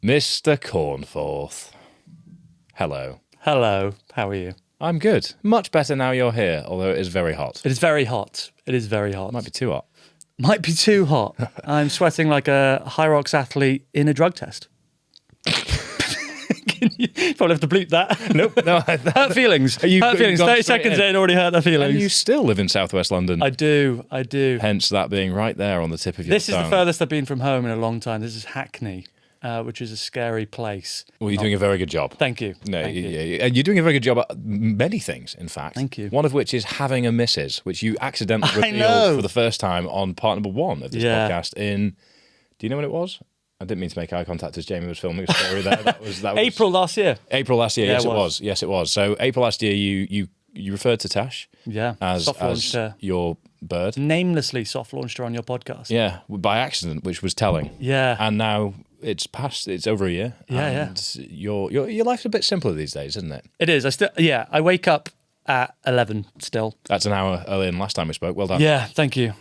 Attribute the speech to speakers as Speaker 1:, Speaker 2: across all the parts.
Speaker 1: Mr. Cornforth. Hello.
Speaker 2: Hello, how are you?
Speaker 1: I'm good. Much better now you're here, although it is very hot.
Speaker 2: It is very hot. It is very hot.
Speaker 1: Might be too hot.
Speaker 2: Might be too hot. I'm sweating like a Hyrox athlete in a drug test. You probably have to bleep that.
Speaker 1: Nope. No,
Speaker 2: hurt feelings. Hurt feelings. 30 seconds in, already hurt their feelings.
Speaker 1: And you still live in southwest London.
Speaker 2: I do.
Speaker 1: Hence that being right there on the tip of your
Speaker 2: This
Speaker 1: tongue.
Speaker 2: is the furthest I've been from home in a long time. This is Hackney, which is a scary place.
Speaker 1: Well, you're doing a very good job.
Speaker 2: Thank you.
Speaker 1: No,
Speaker 2: Thank you.
Speaker 1: you're doing a very good job at many things, in fact.
Speaker 2: Thank you.
Speaker 1: One of which is having a missus, which you accidentally revealed for the first time on part number 1 of this podcast in... Do you know when it was? I didn't mean to make eye contact as Jamie was filming a story there. That was
Speaker 2: April last year.
Speaker 1: April last year, yes, it was. Yes, it was. So April last year, you referred to Tash as your bird.
Speaker 2: Namelessly soft launched her on your podcast.
Speaker 1: Yeah, by accident, which was telling.
Speaker 2: Yeah.
Speaker 1: And now it's over a year.
Speaker 2: Yeah,
Speaker 1: and your life's a bit simpler these days, isn't it?
Speaker 2: It is. I wake up at 11 still.
Speaker 1: That's an hour earlier than last time we spoke. Well done.
Speaker 2: Yeah, thank you.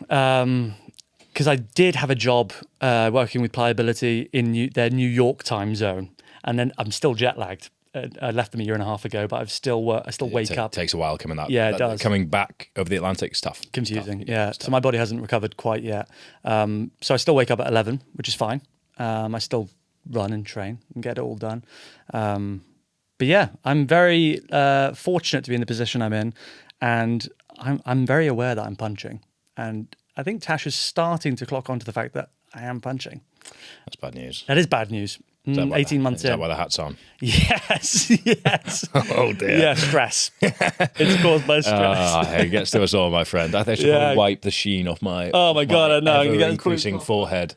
Speaker 2: Because I did have a job working with Pliability in their New York time zone, and then I'm still jet lagged. I left them a year and a half ago, but I still wake up.
Speaker 1: It takes a while coming out.
Speaker 2: Yeah, it does.
Speaker 1: Coming back over the Atlantic stuff.
Speaker 2: Confusing, yeah. So my body hasn't recovered quite yet. So I still wake up at 11, which is fine. I still run and train and get it all done. But yeah, I'm very fortunate to be in the position I'm in, and I'm very aware that I'm punching. And I think Tash is starting to clock onto the fact that I am punching.
Speaker 1: That's bad news.
Speaker 2: That is bad news. 18 months in.
Speaker 1: Is that why the hat's on?
Speaker 2: Yes.
Speaker 1: Oh dear.
Speaker 2: Yeah, stress. It's caused by stress.
Speaker 1: It gets to us all, my friend. I think I should probably wipe the sheen off my
Speaker 2: God, I know. I'm
Speaker 1: ever increasing forehead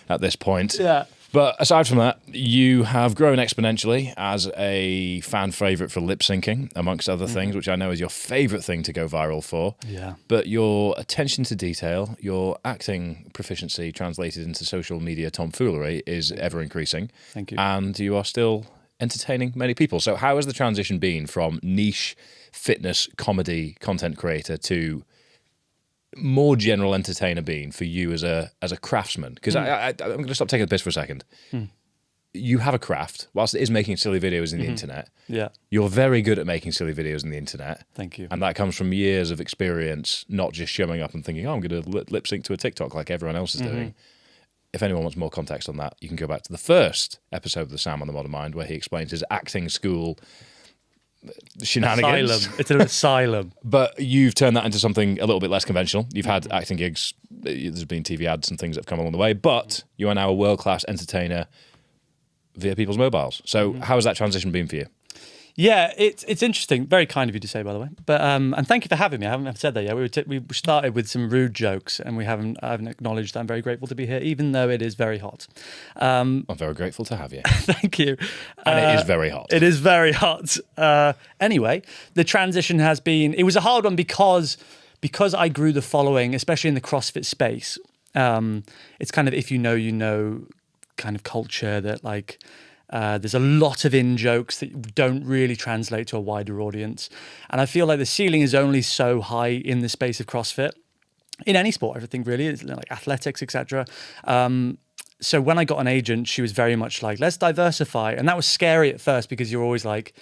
Speaker 1: at this point.
Speaker 2: Yeah.
Speaker 1: But aside from that, you have grown exponentially as a fan favourite for lip syncing, amongst other things, which I know is your favourite thing to go viral for.
Speaker 2: Yeah.
Speaker 1: But your attention to detail, your acting proficiency translated into social media tomfoolery is ever increasing.
Speaker 2: Thank you.
Speaker 1: And you are still entertaining many people. So how has the transition been from niche fitness comedy content creator to more general entertainer been for you as a craftsman? Because I'm going to stop taking the piss for a second. You have a craft, whilst it is making silly videos in the internet.
Speaker 2: Yeah.
Speaker 1: You're very good at making silly videos in the internet.
Speaker 2: Thank you.
Speaker 1: And that comes from years of experience, not just showing up and thinking, I'm going to lip sync to a TikTok like everyone else is doing. If anyone wants more context on that, you can go back to the first episode of the Sam on the Modern Mind, where he explains his acting school shenanigans.
Speaker 2: Asylum. It's an asylum.
Speaker 1: But you've turned that into something a little bit less conventional. You've had acting gigs, there's been TV ads and things that have come along the way, but you are now a world-class entertainer via people's mobiles. So how has that transition been for you?
Speaker 2: Yeah, it's interesting. Very kind of you to say, by the way. But and thank you for having me. I haven't said that yet. We started with some rude jokes, and I haven't acknowledged that I'm very grateful to be here, even though it is very hot.
Speaker 1: I'm very grateful to have you.
Speaker 2: Thank you.
Speaker 1: And it is very hot.
Speaker 2: It is very hot. Anyway, the transition has been... It was a hard one because I grew the following, especially in the CrossFit space. It's kind of if you know kind of culture that like... there's a lot of in-jokes that don't really translate to a wider audience. And I feel like the ceiling is only so high in the space of CrossFit. In any sport, everything really is, like athletics, etc. So when I got an agent, she was very much like, let's diversify. And that was scary at first because you're always like,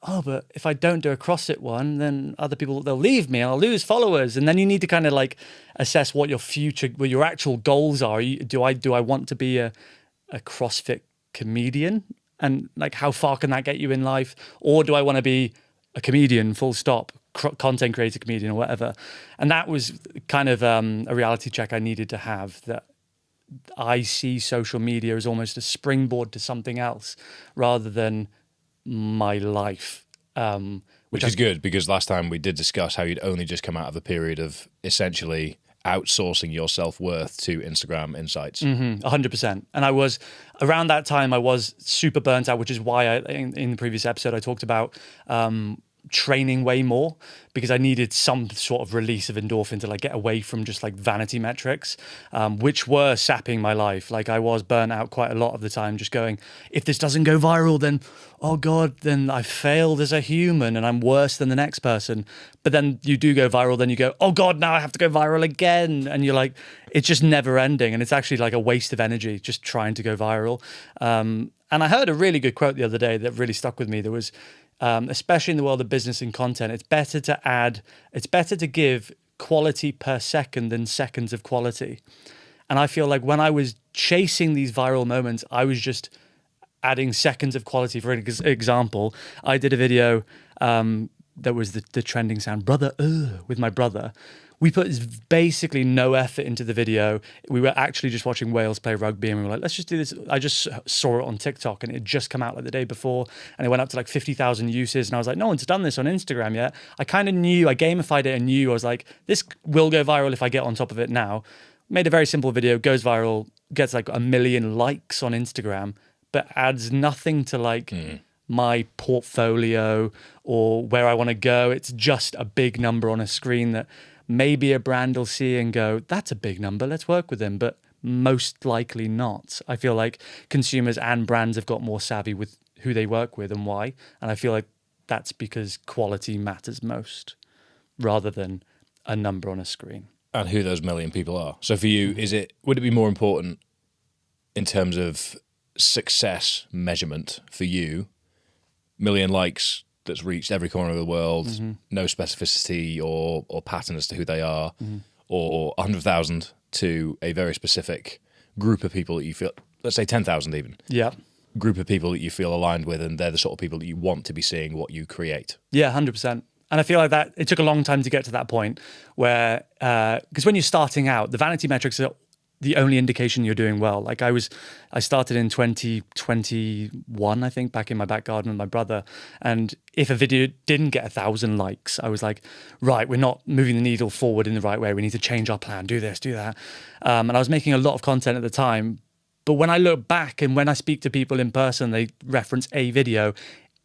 Speaker 2: oh, but if I don't do a CrossFit one, then other people, they'll leave me and I'll lose followers. And then you need to kind of like assess what your actual goals are. Do I want to be a CrossFit comedian, and like how far can that get you in life, or do I want to be a comedian full stop, content creator comedian or whatever? And that was kind of a reality check I needed to have, that I see social media as almost a springboard to something else rather than my life,
Speaker 1: which is good, because last time we did discuss how you'd only just come out of a period of essentially outsourcing your self-worth to Instagram insights.
Speaker 2: 100%. And around that time, I was super burnt out, which is why in the previous episode, I talked about training way more, because I needed some sort of release of endorphin to like get away from just like vanity metrics, which were sapping my life. Like I was burnt out quite a lot of the time, just going, if this doesn't go viral, then, oh God, then I failed as a human and I'm worse than the next person. But then you do go viral, then you go, oh God, now I have to go viral again. And you're like, it's just never ending. And it's actually like a waste of energy just trying to go viral. And I heard a really good quote the other day that really stuck with me. There was, especially in the world of business and content, it's better to give quality per second than seconds of quality. And I feel like when I was chasing these viral moments, I was just adding seconds of quality. For example, I did a video that was the trending sound, brother, with my brother. We put basically no effort into the video. We were actually just watching Wales play rugby, and we were like, let's just do this. I just saw it on TikTok, and it had just come out like the day before, and it went up to like 50,000 uses. And I was like, no one's done this on Instagram yet. I kind of knew, I gamified it and knew, I was like, this will go viral if I get on top of it now. Made a very simple video, goes viral, gets like 1 million likes on Instagram, but adds nothing to like my portfolio or where I want to go. It's just a big number on a screen that maybe a brand will see and go, that's a big number, let's work with them, but most likely not. I feel like consumers and brands have got more savvy with who they work with and why. And I feel like that's because quality matters most rather than a number on a screen.
Speaker 1: And who those million people are. So for you, would it be more important in terms of success measurement for you, million likes that's reached every corner of the world, no specificity or pattern as to who they are, or 100,000 to a very specific group of people that you feel, let's say 10,000 even.
Speaker 2: Yeah.
Speaker 1: Group of people that you feel aligned with, and they're the sort of people that you want to be seeing what you create.
Speaker 2: Yeah, 100%. And I feel like that it took a long time to get to that point where, because when you're starting out, the vanity metrics are the only indication you're doing well. Like I started in 2021, I think, back in my back garden with my brother. And if a video didn't get 1,000 likes, I was like, right, we're not moving the needle forward in the right way. We need to change our plan, do this, do that. And I was making a lot of content at the time. But when I look back and when I speak to people in person, they reference a video.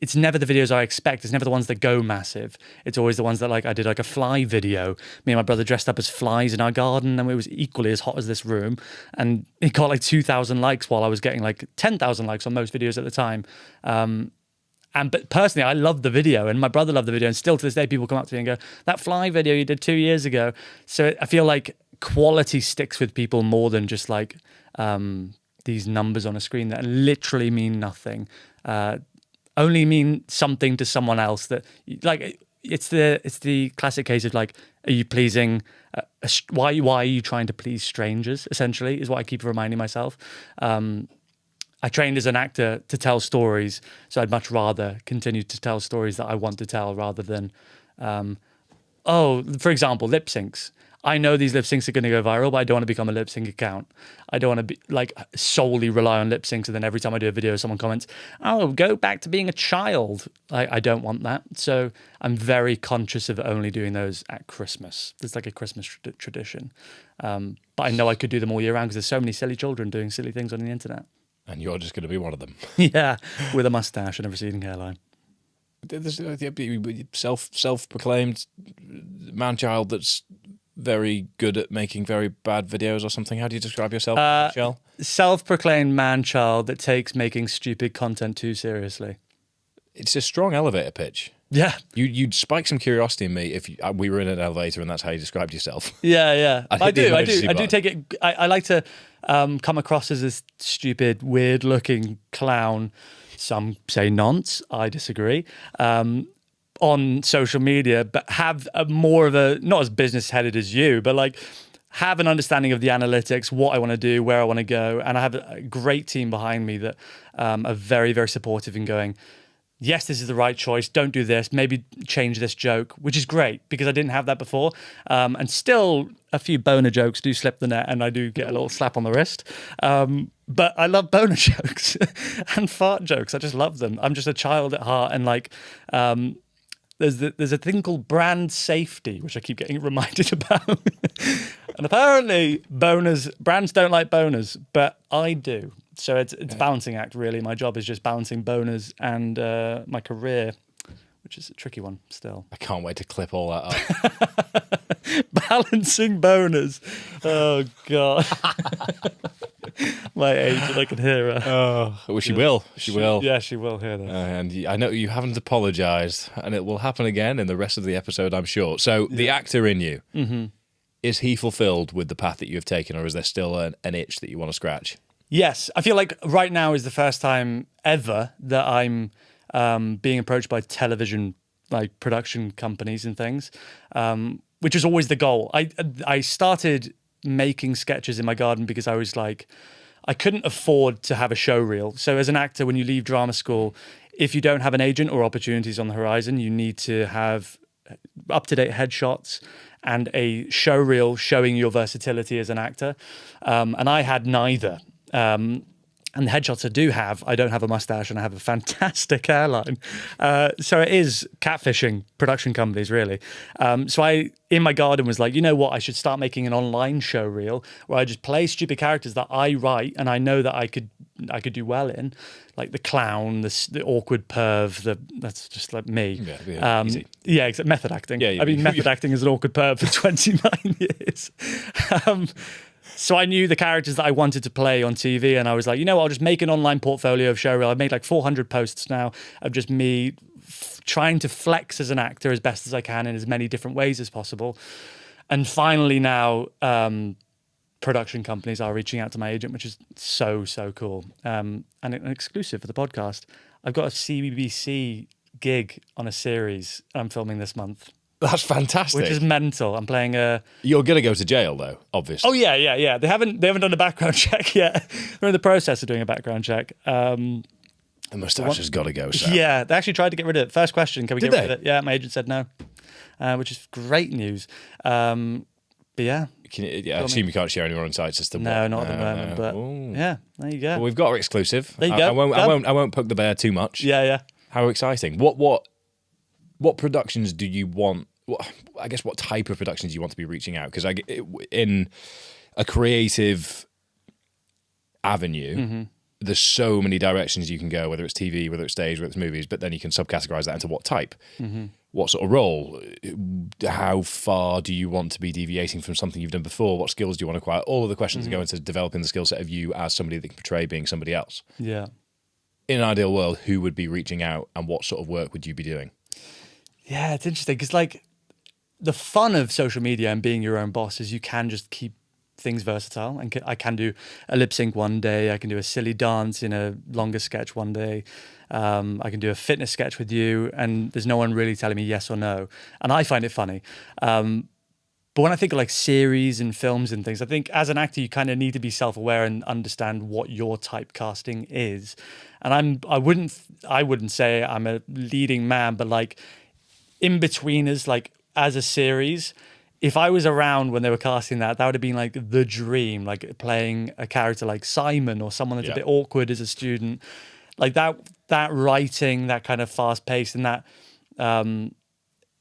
Speaker 2: It's never the videos I expect. It's never the ones that go massive. It's always the ones that I did like a fly video. Me and my brother dressed up as flies in our garden, and it was equally as hot as this room. And it got like 2,000 likes while I was getting like 10,000 likes on most videos at the time. But personally, I loved the video, and my brother loved the video. And still to this day, people come up to me and go, that fly video you did 2 years ago. So I feel like quality sticks with people more than just like these numbers on a screen that literally mean nothing. Only mean something to someone else. That like it's the classic case of like, are you pleasing? Why are you trying to please strangers? Essentially, is what I keep reminding myself. I trained as an actor to tell stories, so I'd much rather continue to tell stories that I want to tell rather than, for example, lip syncs. I know these lip syncs are going to go viral, but I don't want to become a lip sync account. I don't want to be like solely rely on lip syncs, and then every time I do a video, someone comments, "Oh, go back to being a child." I don't want that. So I'm very conscious of only doing those at Christmas. There's like a Christmas tradition, but I know I could do them all year round because there's so many silly children doing silly things on the internet.
Speaker 1: And you're just going to be one of them.
Speaker 2: Yeah, with a mustache and a receding hairline.
Speaker 1: There's self-proclaimed man-child that's very good at making very bad videos or something. How do you describe yourself, Michelle?
Speaker 2: Self-proclaimed man-child that takes making stupid content too seriously.
Speaker 1: It's a strong elevator pitch.
Speaker 2: Yeah.
Speaker 1: You'd spike some curiosity in me if we were in an elevator and that's how you described yourself.
Speaker 2: Yeah. I do take it. I like to come across as this stupid, weird-looking clown. Some say nonce. I disagree. On social media, but have more of a, not as business headed as you, but like have an understanding of the analytics, what I want to do, where I want to go. And I have a great team behind me that are very, very supportive in going, yes, this is the right choice. Don't do this. Maybe change this joke, which is great because I didn't have that before. And still a few boner jokes do slip the net and I do get a little slap on the wrist. But I love boner jokes and fart jokes. I just love them. I'm just a child at heart. And like, there's a thing called brand safety, which I keep getting reminded about. And apparently brands don't like boners, but I do. So it's a balancing act, really. My job is just balancing boners and my career, which is a tricky one still.
Speaker 1: I can't wait to clip all that up.
Speaker 2: Balancing boners. Oh, God. My agent, I can hear her.
Speaker 1: Oh, well, she will. She will.
Speaker 2: Yeah, she will hear that.
Speaker 1: And I know you haven't apologised, and it will happen again in the rest of the episode, I'm sure. So the actor in you, is he fulfilled with the path that you have taken, or is there still an itch that you want to scratch?
Speaker 2: Yes, I feel like right now is the first time ever that I'm being approached by television like production companies and things, which is always the goal. I started making sketches in my garden because I was like, I couldn't afford to have a show reel. So as an actor, when you leave drama school, if you don't have an agent or opportunities on the horizon, you need to have up-to-date headshots and a show reel showing your versatility as an actor. And I had neither. And the headshots I don't have a mustache and I have a fantastic hairline. So it is catfishing production companies, really. So I, in my garden, was like, you know what? I should start making an online show reel where I just play stupid characters that I write and I know that I could do well in, like the clown, the awkward perv. That's just like me.
Speaker 1: Yeah, easy.
Speaker 2: Yeah, except method acting.
Speaker 1: Yeah,
Speaker 2: I mean, method acting is an awkward perv for 29 years. So I knew the characters that I wanted to play on TV, and I was like, you know what, I'll just make an online portfolio of showreel. I've made like 400 posts now of just me trying to flex as an actor as best as I can in as many different ways as possible. And finally now, production companies are reaching out to my agent, which is so cool. And an exclusive for the podcast. I've got a CBBC gig on a series I'm filming this month.
Speaker 1: That's fantastic.
Speaker 2: Which is mental. I'm playing a...
Speaker 1: You're going to go to jail, though, obviously.
Speaker 2: Oh, yeah. They haven't done a background check yet. They're in the process of doing a background check.
Speaker 1: The moustache has got to go, Sam.
Speaker 2: Yeah, they actually tried to get rid of it. First question, can we
Speaker 1: Did
Speaker 2: get rid
Speaker 1: they?
Speaker 2: of it? Yeah, my agent said no, which is great news. But yeah.
Speaker 1: I assume you can't share any more insights as to
Speaker 2: No,
Speaker 1: what.
Speaker 2: not at the moment. But yeah, there you go.
Speaker 1: Well, we've got our exclusive.
Speaker 2: There you go.
Speaker 1: I won't poke the bear too much.
Speaker 2: Yeah.
Speaker 1: How exciting! What productions do you want? I guess what type of productions do you want to be reaching out? Because in a creative avenue, there's so many directions you can go, whether it's TV, whether it's stage, whether it's movies, but then you can subcategorize that into what type, what sort of role, how far do you want to be deviating from something you've done before, what skills do you want to acquire? All of the questions that go into developing the skill set of you as somebody that can portray being somebody else.
Speaker 2: Yeah.
Speaker 1: In an ideal world, who would be reaching out and what sort of work would you be doing?
Speaker 2: Yeah, it's interesting because like the fun of social media and being your own boss is you can just keep things versatile. And I can do a lip sync one day. I can do a silly dance in a longer sketch one day. I can do a fitness sketch with you, and there's no one really telling me yes or no. And I find it funny. But when I think of like series and films and things, I think as an actor, you kind of need to be self-aware and understand what your typecasting is. And I wouldn't say I'm a leading man, but like in-betweeners, like as a series, if I was around when they were casting that would have been like the dream, like playing a character like Simon or someone that's a bit awkward as a student. Like that writing, that kind of fast paced and that,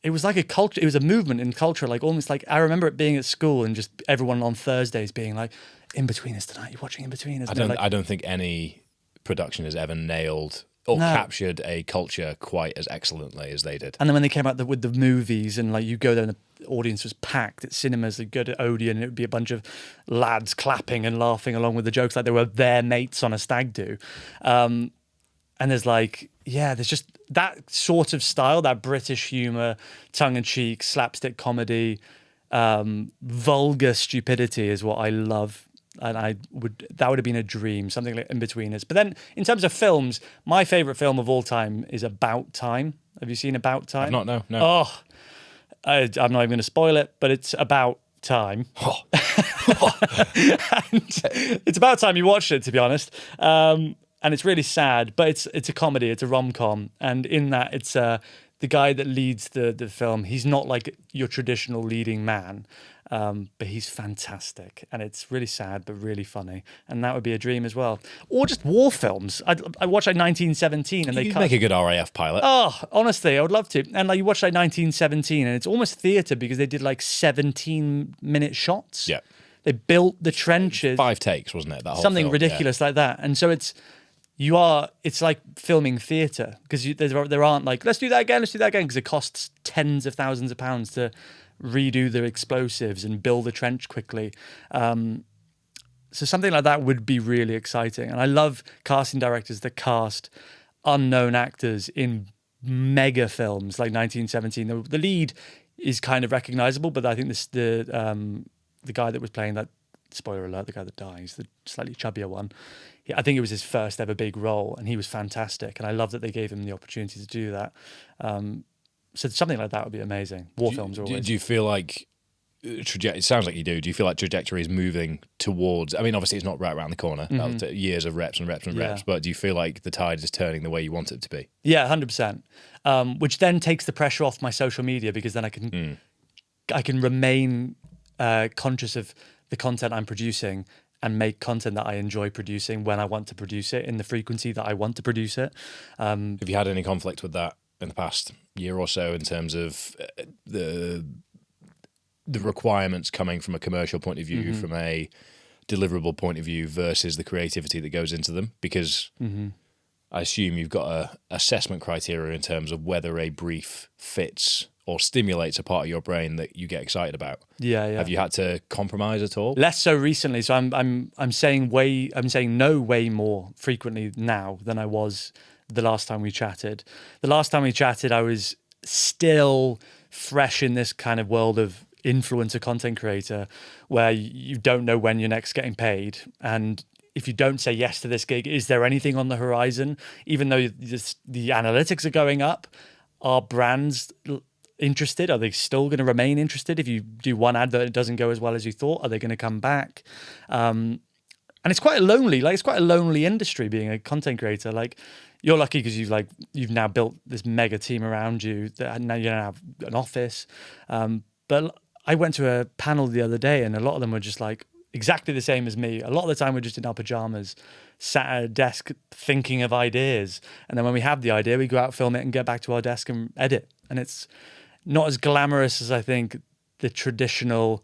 Speaker 2: it was like a culture, it was a movement in culture, like almost like, I remember it being at school and just everyone on Thursdays being like, In-Betweeners tonight, you're watching In-Betweeners.
Speaker 1: I don't think any production has ever nailed or captured a culture quite as excellently as they did.
Speaker 2: And then when they came out with the movies and like you go there and the audience was packed at cinemas, you'd go to Odeon and it would be a bunch of lads clapping and laughing along with the jokes like they were their mates on a stag do. And there's like, there's just that sort of style, that British humour, tongue-in-cheek, slapstick comedy, vulgar stupidity is what I love. And that would have been a dream, something like In-Betweeners. But then in terms of films, my favourite film of all time is About Time. Have you seen About Time?
Speaker 1: I've not, no.
Speaker 2: Oh, I'm not even going to spoil it, but it's about time. It's about time you watched it, to be honest. And it's really sad, but it's a comedy, it's a rom-com. And in that, it's the guy that leads the film. He's not like your traditional leading man, but he's fantastic. And it's really sad, but really funny. And that would be a dream as well. Or just war films. I watched like 1917 and they
Speaker 1: You'd make a good RAF pilot.
Speaker 2: Oh, honestly, I would love to. And like you watch like 1917 and it's almost theatre because they did like 17-minute shots.
Speaker 1: Yeah.
Speaker 2: They built the trenches.
Speaker 1: 5 takes, wasn't it? That whole
Speaker 2: Something
Speaker 1: film?
Speaker 2: ridiculous like that. And so it's like filming theatre because there aren't like, let's do that again, because it costs tens of thousands of pounds to redo the explosives and build a trench quickly. So something like that would be really exciting. And I love casting directors that cast unknown actors in mega films like 1917. The lead is kind of recognizable, but I think the guy that was playing that spoiler alert, the guy that dies, the slightly chubbier one. I think it was his first ever big role, and he was fantastic. And I love that they gave him the opportunity to do that. So something like that would be amazing. War films are always.
Speaker 1: Do you feel like it sounds like you do. Do you feel like trajectory is moving towards? I mean, obviously it's not right around the corner. That'll take years of reps and reps and reps. But do you feel like the tide is turning the way you want it to be?
Speaker 2: Yeah, 100%. Which then takes the pressure off my social media, because then I can remain conscious of the content I'm producing and make content that I enjoy producing when I want to produce it in the frequency that I want to produce it.
Speaker 1: Have you had any conflict with that in the past year or so in terms of the requirements coming from a commercial point of view, from a deliverable point of view versus the creativity that goes into them? Because I assume you've got a assessment criteria in terms of whether a brief fits or stimulates a part of your brain that you get excited about.
Speaker 2: Yeah.
Speaker 1: Have you had to compromise at all?
Speaker 2: Less so recently. So I'm saying no way more frequently now than I was the last time we chatted. The last time we chatted, I was still fresh in this kind of world of influencer content creator, where you don't know when you're next getting paid. And if you don't say yes to this gig, is there anything on the horizon? Even though the analytics are going up, are brands interested? Are they still going to remain interested? If you do one advert, it doesn't go as well as you thought, are they going to come back? And it's quite a lonely industry being a content creator. Like, you're lucky because you've now built this mega team around you that now you don't have an office. But I went to a panel the other day, and a lot of them were just like exactly the same as me. A lot of the time we're just in our pajamas, sat at a desk thinking of ideas. And then when we have the idea, we go out, film it, and get back to our desk and edit. And it's not as glamorous as I think the traditional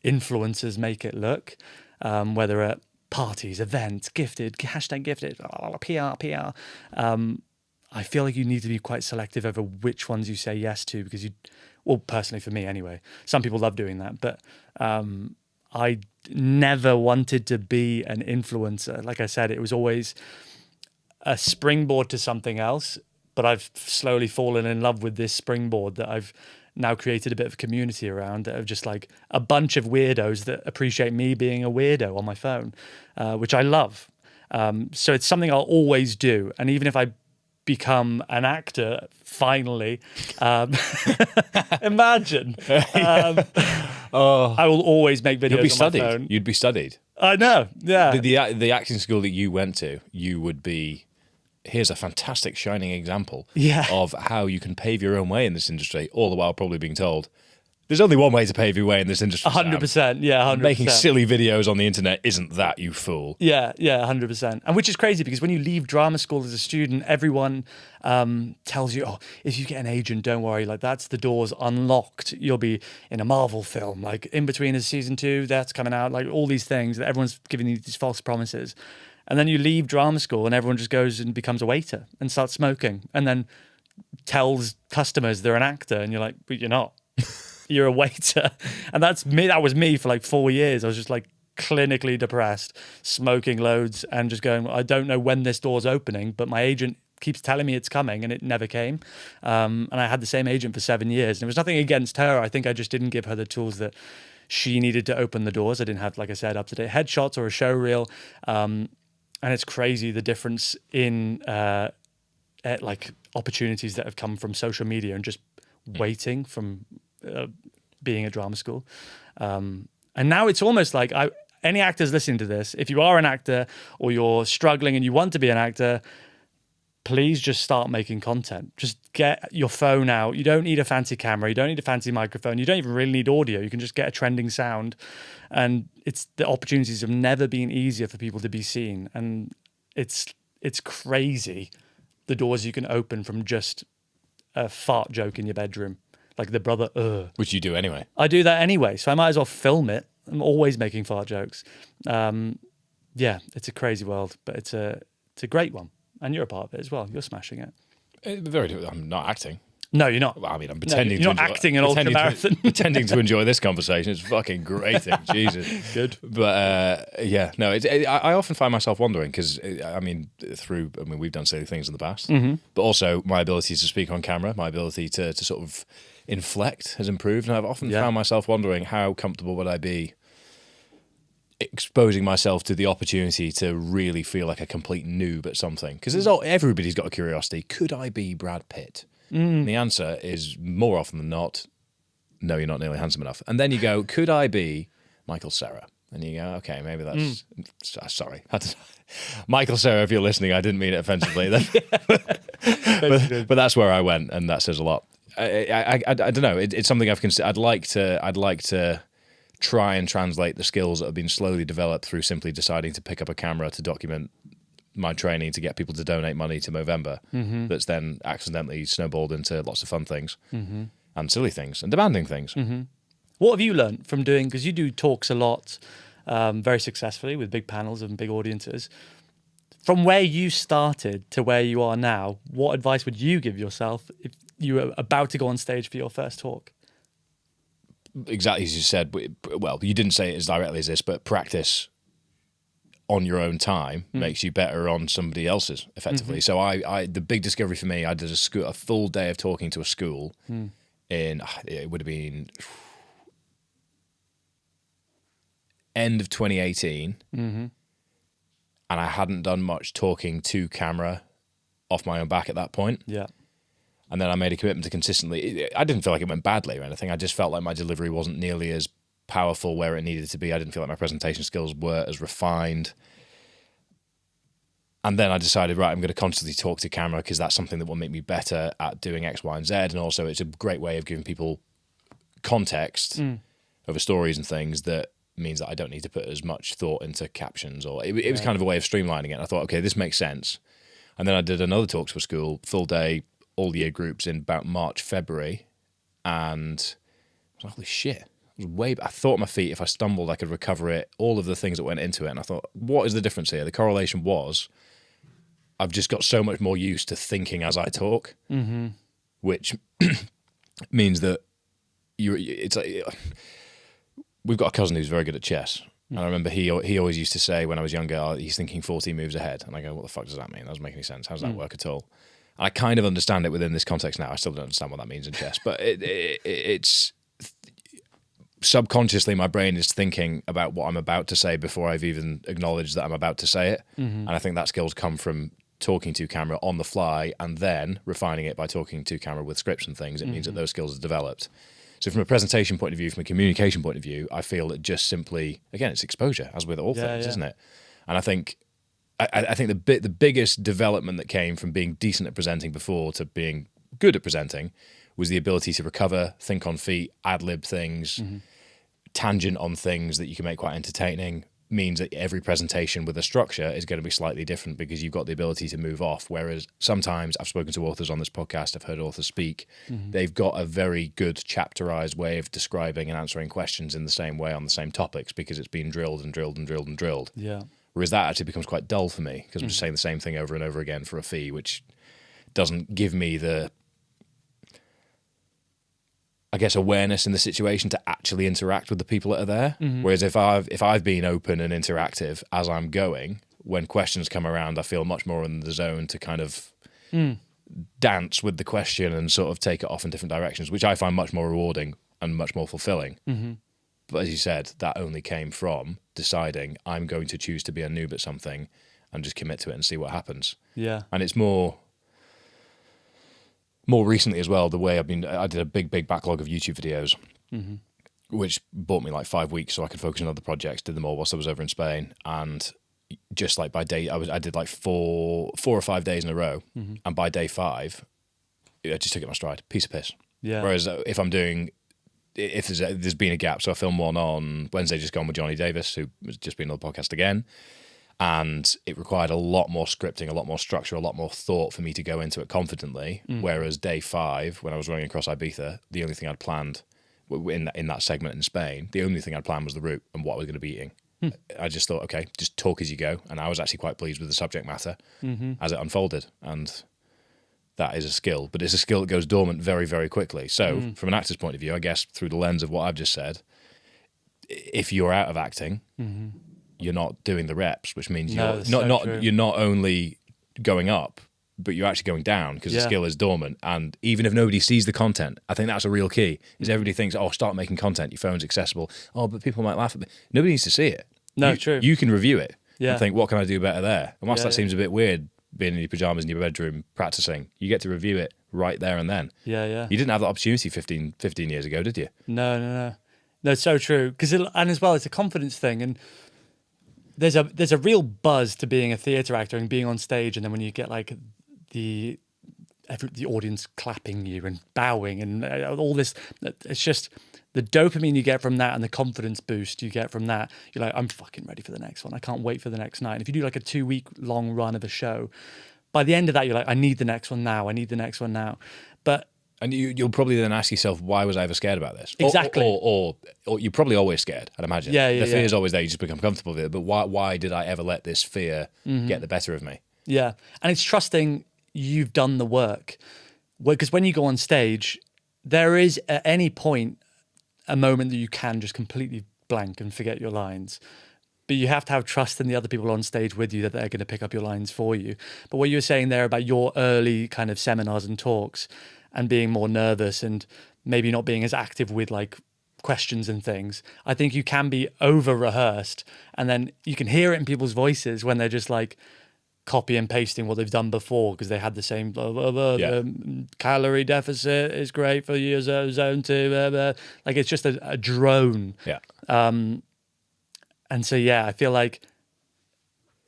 Speaker 2: influencers make it look, whether at parties, events, gifted, hashtag gifted, PR. I feel like you need to be quite selective over which ones you say yes to, because personally for me anyway, some people love doing that, but I never wanted to be an influencer. Like I said, it was always a springboard to something else, but I've slowly fallen in love with this springboard that I've now created a bit of a community around, that of just like a bunch of weirdos that appreciate me being a weirdo on my phone, which I love. So it's something I'll always do. And even if I become an actor finally, imagine, I will always make videos on my phone.
Speaker 1: You'd be studied.
Speaker 2: I know, yeah.
Speaker 1: The acting school that you went to, you would be... Here's a fantastic shining example of how you can pave your own way in this industry, all the while probably being told, there's only one way to pave your way in this industry.
Speaker 2: 100%, yeah, 100%.
Speaker 1: Making silly videos on the internet isn't that, you fool.
Speaker 2: Yeah, 100%. And which is crazy, because when you leave drama school as a student, everyone tells you, if you get an agent, don't worry, like that's the doors unlocked. You'll be in a Marvel film, like In Between is season 2, that's coming out, like all these things that everyone's giving you these false promises. And then you leave drama school and everyone just goes and becomes a waiter and starts smoking, and then tells customers they're an actor, and you're like, but you're not. You're a waiter. And that's me. That was me for like 4 years. I was just like clinically depressed, smoking loads, and just going, I don't know when this door's opening, but my agent keeps telling me it's coming, and it never came. And I had the same agent for 7 years. And it was nothing against her. I think I just didn't give her the tools that she needed to open the doors. I didn't have, like I said, up-to-date headshots or a show reel. And it's crazy the difference in like opportunities that have come from social media and just waiting from being at drama school. And now it's almost like any actors listening to this, if you are an actor or you're struggling and you want to be an actor, please just start making content. Just get your phone out. You don't need a fancy camera. You don't need a fancy microphone. You don't even really need audio. You can just get a trending sound. And the opportunities have never been easier for people to be seen. And it's crazy the doors you can open from just a fart joke in your bedroom. Like the brother,
Speaker 1: Which you do anyway.
Speaker 2: I do that anyway, so I might as well film it. I'm always making fart jokes. Yeah, it's a crazy world, but it's a great one. And you're a part of it as well. You're smashing it.
Speaker 1: I'm not acting.
Speaker 2: No, you're not.
Speaker 1: Well, I mean, I'm pretending
Speaker 2: you're not acting an ultramarathon.
Speaker 1: Pretending to enjoy this conversation. It's fucking great. Jesus.
Speaker 2: Good.
Speaker 1: But I often find myself wondering, because we've done silly things in the past, but also my ability to speak on camera, my ability to sort of inflect has improved. And I've often found myself wondering, how comfortable would I be exposing myself to the opportunity to really feel like a complete noob at something. Because everybody's got a curiosity. Could I be Brad Pitt? And the answer is more often than not, no, you're not nearly handsome enough. And then you go, could I be Michael Cera? And you go, okay, maybe that's... Sorry. Michael Cera, if you're listening, I didn't mean it offensively. but that's where I went, and that says a lot. I don't know. It's something I've considered. I'd like to try and translate the skills that have been slowly developed through simply deciding to pick up a camera to document my training to get people to donate money to Movember. That's then accidentally snowballed into lots of fun things and silly things and demanding things.
Speaker 2: What have you learned from doing, because you do talks a lot, very successfully with big panels and big audiences. From where you started to where you are now, what advice would you give yourself if you were about to go on stage for your first talk?
Speaker 1: Exactly as you said. Well, you didn't say it as directly as this, but practice on your own time makes you better on somebody else's, effectively. So I the big discovery for me, I did a full day of talking to a school in, it would have been end of 2018. And I hadn't done much talking to camera off my own back at that point.
Speaker 2: Yeah.
Speaker 1: And then I made a commitment to consistently, I didn't feel like it went badly or anything. I just felt like my delivery wasn't nearly as powerful where it needed to be. I didn't feel like my presentation skills were as refined. And then I decided, right, I'm going to constantly talk to camera because that's something that will make me better at doing X, Y, and Z. And also it's a great way of giving people context over stories and things that means that I don't need to put as much thought into captions. Or it was kind of a way of streamlining it. And I thought, okay, this makes sense. And then I did another talk to a school, full day, all year groups in about March, February. And I was like, holy shit. I thought on my feet, if I stumbled, I could recover it, all of the things that went into it. And I thought, what is the difference here? The correlation was, I've just got so much more used to thinking as I talk, which means that it's like, we've got a cousin who's very good at chess. And I remember he always used to say when I was younger, oh, he's thinking 14 moves ahead. And I go, what the fuck does that mean? That doesn't make any sense. How does that work at all? And I kind of understand it within this context now. I still don't understand what that means in chess, but it's subconsciously my brain is thinking about what I'm about to say before I've even acknowledged that I'm about to say it. And I think that skills come from talking to camera on the fly and then refining it by talking to camera with scripts and things. It means that those skills are developed. So from a presentation point of view, from a communication point of view, I feel that just simply, again, it's exposure, as with all things, isn't it? And I think the biggest development that came from being decent at presenting before to being good at presenting was the ability to recover, think on feet, ad-lib things, tangent on things that you can make quite entertaining. Means that every presentation with a structure is going to be slightly different because you've got the ability to move off. Whereas sometimes I've spoken to authors on this podcast, I've heard authors speak, they've got a very good chapterized way of describing and answering questions in the same way on the same topics because it's been drilled and drilled and drilled and drilled.
Speaker 2: Yeah.
Speaker 1: Whereas that actually becomes quite dull for me because I'm just saying the same thing over and over again for a fee, which doesn't give me the, I guess, awareness in the situation to actually interact with the people that are there. Whereas if I've been open and interactive as I'm going, when questions come around, I feel much more in the zone to kind of dance with the question and sort of take it off in different directions, which I find much more rewarding and much more fulfilling. But as you said, that only came from deciding I'm going to choose to be a noob at something and just commit to it and see what happens.
Speaker 2: Yeah.
Speaker 1: And it's more recently as well, the way I did a big backlog of YouTube videos, which bought me like 5 weeks so I could focus on other projects, did them all whilst I was over in Spain. And just like by day, I did like four or 5 days in a row. And by day 5, I just took it in my stride, piece of piss.
Speaker 2: Yeah.
Speaker 1: Whereas if there's been a gap, so I filmed one on Wednesday just gone with Johnny Davis, who has just been on the podcast again. And it required a lot more scripting, a lot more structure, a lot more thought for me to go into it confidently. Whereas day 5, when I was running across Ibiza, the only thing I'd planned in that segment in Spain, the only thing I'd planned was the route and what I was going to be eating. I just thought, okay, just talk as you go. And I was actually quite pleased with the subject matter as it unfolded. And that is a skill, but it's a skill that goes dormant very, very quickly. So from an actor's point of view, I guess through the lens of what I've just said, if you're out of acting, you're not doing the reps, which means you're not only going up, but you're actually going down because the skill is dormant. And even if nobody sees the content, I think that's a real key. Is everybody thinks, oh, start making content, your phone's accessible. Oh, but people might laugh at me. Nobody needs to see it.
Speaker 2: No, true.
Speaker 1: You can review it
Speaker 2: Yeah.
Speaker 1: and think, what can I do better there? And whilst
Speaker 2: Yeah,
Speaker 1: that seems a bit weird, being in your pajamas in your bedroom practicing, you get to review it right there and then.
Speaker 2: Yeah, yeah.
Speaker 1: You didn't have that opportunity 15 years ago, did you?
Speaker 2: No. No, it's so true. And as well, it's a confidence thing. And there's a real buzz to being a theatre actor and being on stage. And then when you get like the audience clapping you and bowing and all this, it's just the dopamine you get from that and the confidence boost you get from that. You're like, I'm fucking ready for the next one. I can't wait for the next night. And if you do like a 2-week long run of a show, by the end of that, you're like, I need the next one now. I need the next one now.
Speaker 1: And you'll probably then ask yourself, why was I ever scared about this?
Speaker 2: Exactly.
Speaker 1: Or you're probably always scared, I'd imagine.
Speaker 2: Yeah,
Speaker 1: the fear's always there. You just become comfortable with it. But why did I ever let this fear get the better of me?
Speaker 2: Yeah. And it's trusting you've done the work. Because when you go on stage, there is at any point a moment that you can just completely blank and forget your lines. But you have to have trust in the other people on stage with you that they're going to pick up your lines for you. But what you were saying there about your early kind of seminars and talks and being more nervous and maybe not being as active with like questions and things, I think you can be over rehearsed and then you can hear it in people's voices when they're just like copy and pasting what they've done before because they had the same calorie deficit is great for you zone 2 like it's just a drone. And so I feel like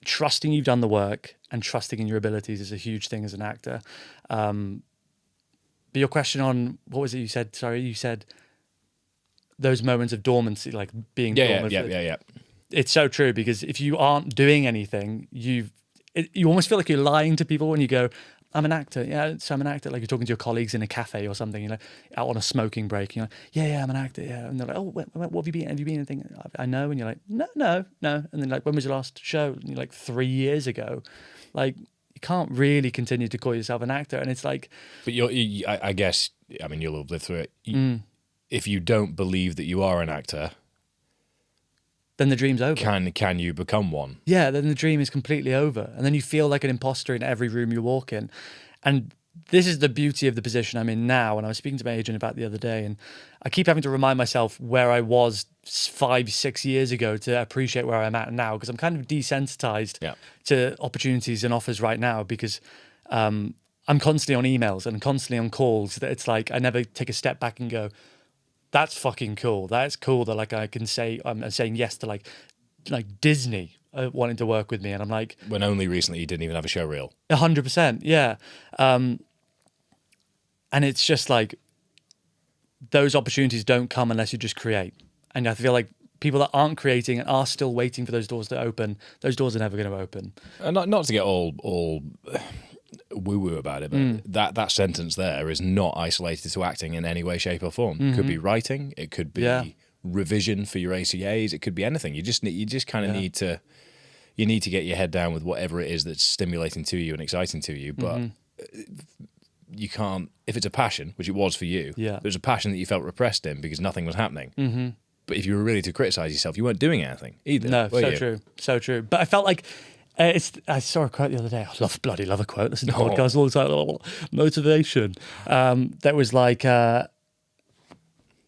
Speaker 2: trusting you've done the work and trusting in your abilities is a huge thing as an actor. But your question on what was it you said? Sorry, you said those moments of dormancy, like being dormant.
Speaker 1: Yeah.
Speaker 2: It's so true because if you aren't doing anything, you almost feel like you're lying to people when you go, I'm an actor. Yeah, so I'm an actor. Like you're talking to your colleagues in a cafe or something, out on a smoking break. You're like, yeah, I'm an actor. Yeah. And they're like, oh, what have you been? Have you been anything? I know. And you're like, no. And then like, when was your last show? And you're like 3 years ago. Like, you can't really continue to call yourself an actor. And it's like...
Speaker 1: But I guess, I mean, you'll have lived through it. If you don't believe that you are an actor...
Speaker 2: Then the dream's over.
Speaker 1: Can you become one?
Speaker 2: Yeah, then the dream is completely over. And then you feel like an imposter in every room you walk in. And this is the beauty of the position I'm in now. And I was speaking to my agent about the other day, and I keep having to remind myself where I was 5-6 years ago to appreciate where I'm at now, because I'm kind of desensitized to opportunities and offers right now because I'm constantly on emails and constantly on calls. That it's like I never take a step back and go, that's fucking cool. That's cool that like I can say I'm saying yes to like Disney wanting to work with me, and I'm like,
Speaker 1: when only recently you didn't even have a show reel.
Speaker 2: 100%, yeah. And it's just like those opportunities don't come unless you just create. And I feel like people that aren't creating and are still waiting for those doors to open, those doors are never going to open.
Speaker 1: Not to get all woo-woo about it, but that sentence there is not isolated to acting in any way, shape or form. It could be writing, it could be revision for your ACAs, it could be anything. You just kind of need to get your head down with whatever it is that's stimulating to you and exciting to you, but you can't, if it's a passion, which it was for you, there's a passion that you felt repressed in because nothing was happening. But if you were really to criticize yourself, you weren't doing anything either.
Speaker 2: No, so true. But I felt like I saw a quote the other day. I bloody love a quote. Listen to podcasts all the time. Motivation. That was like,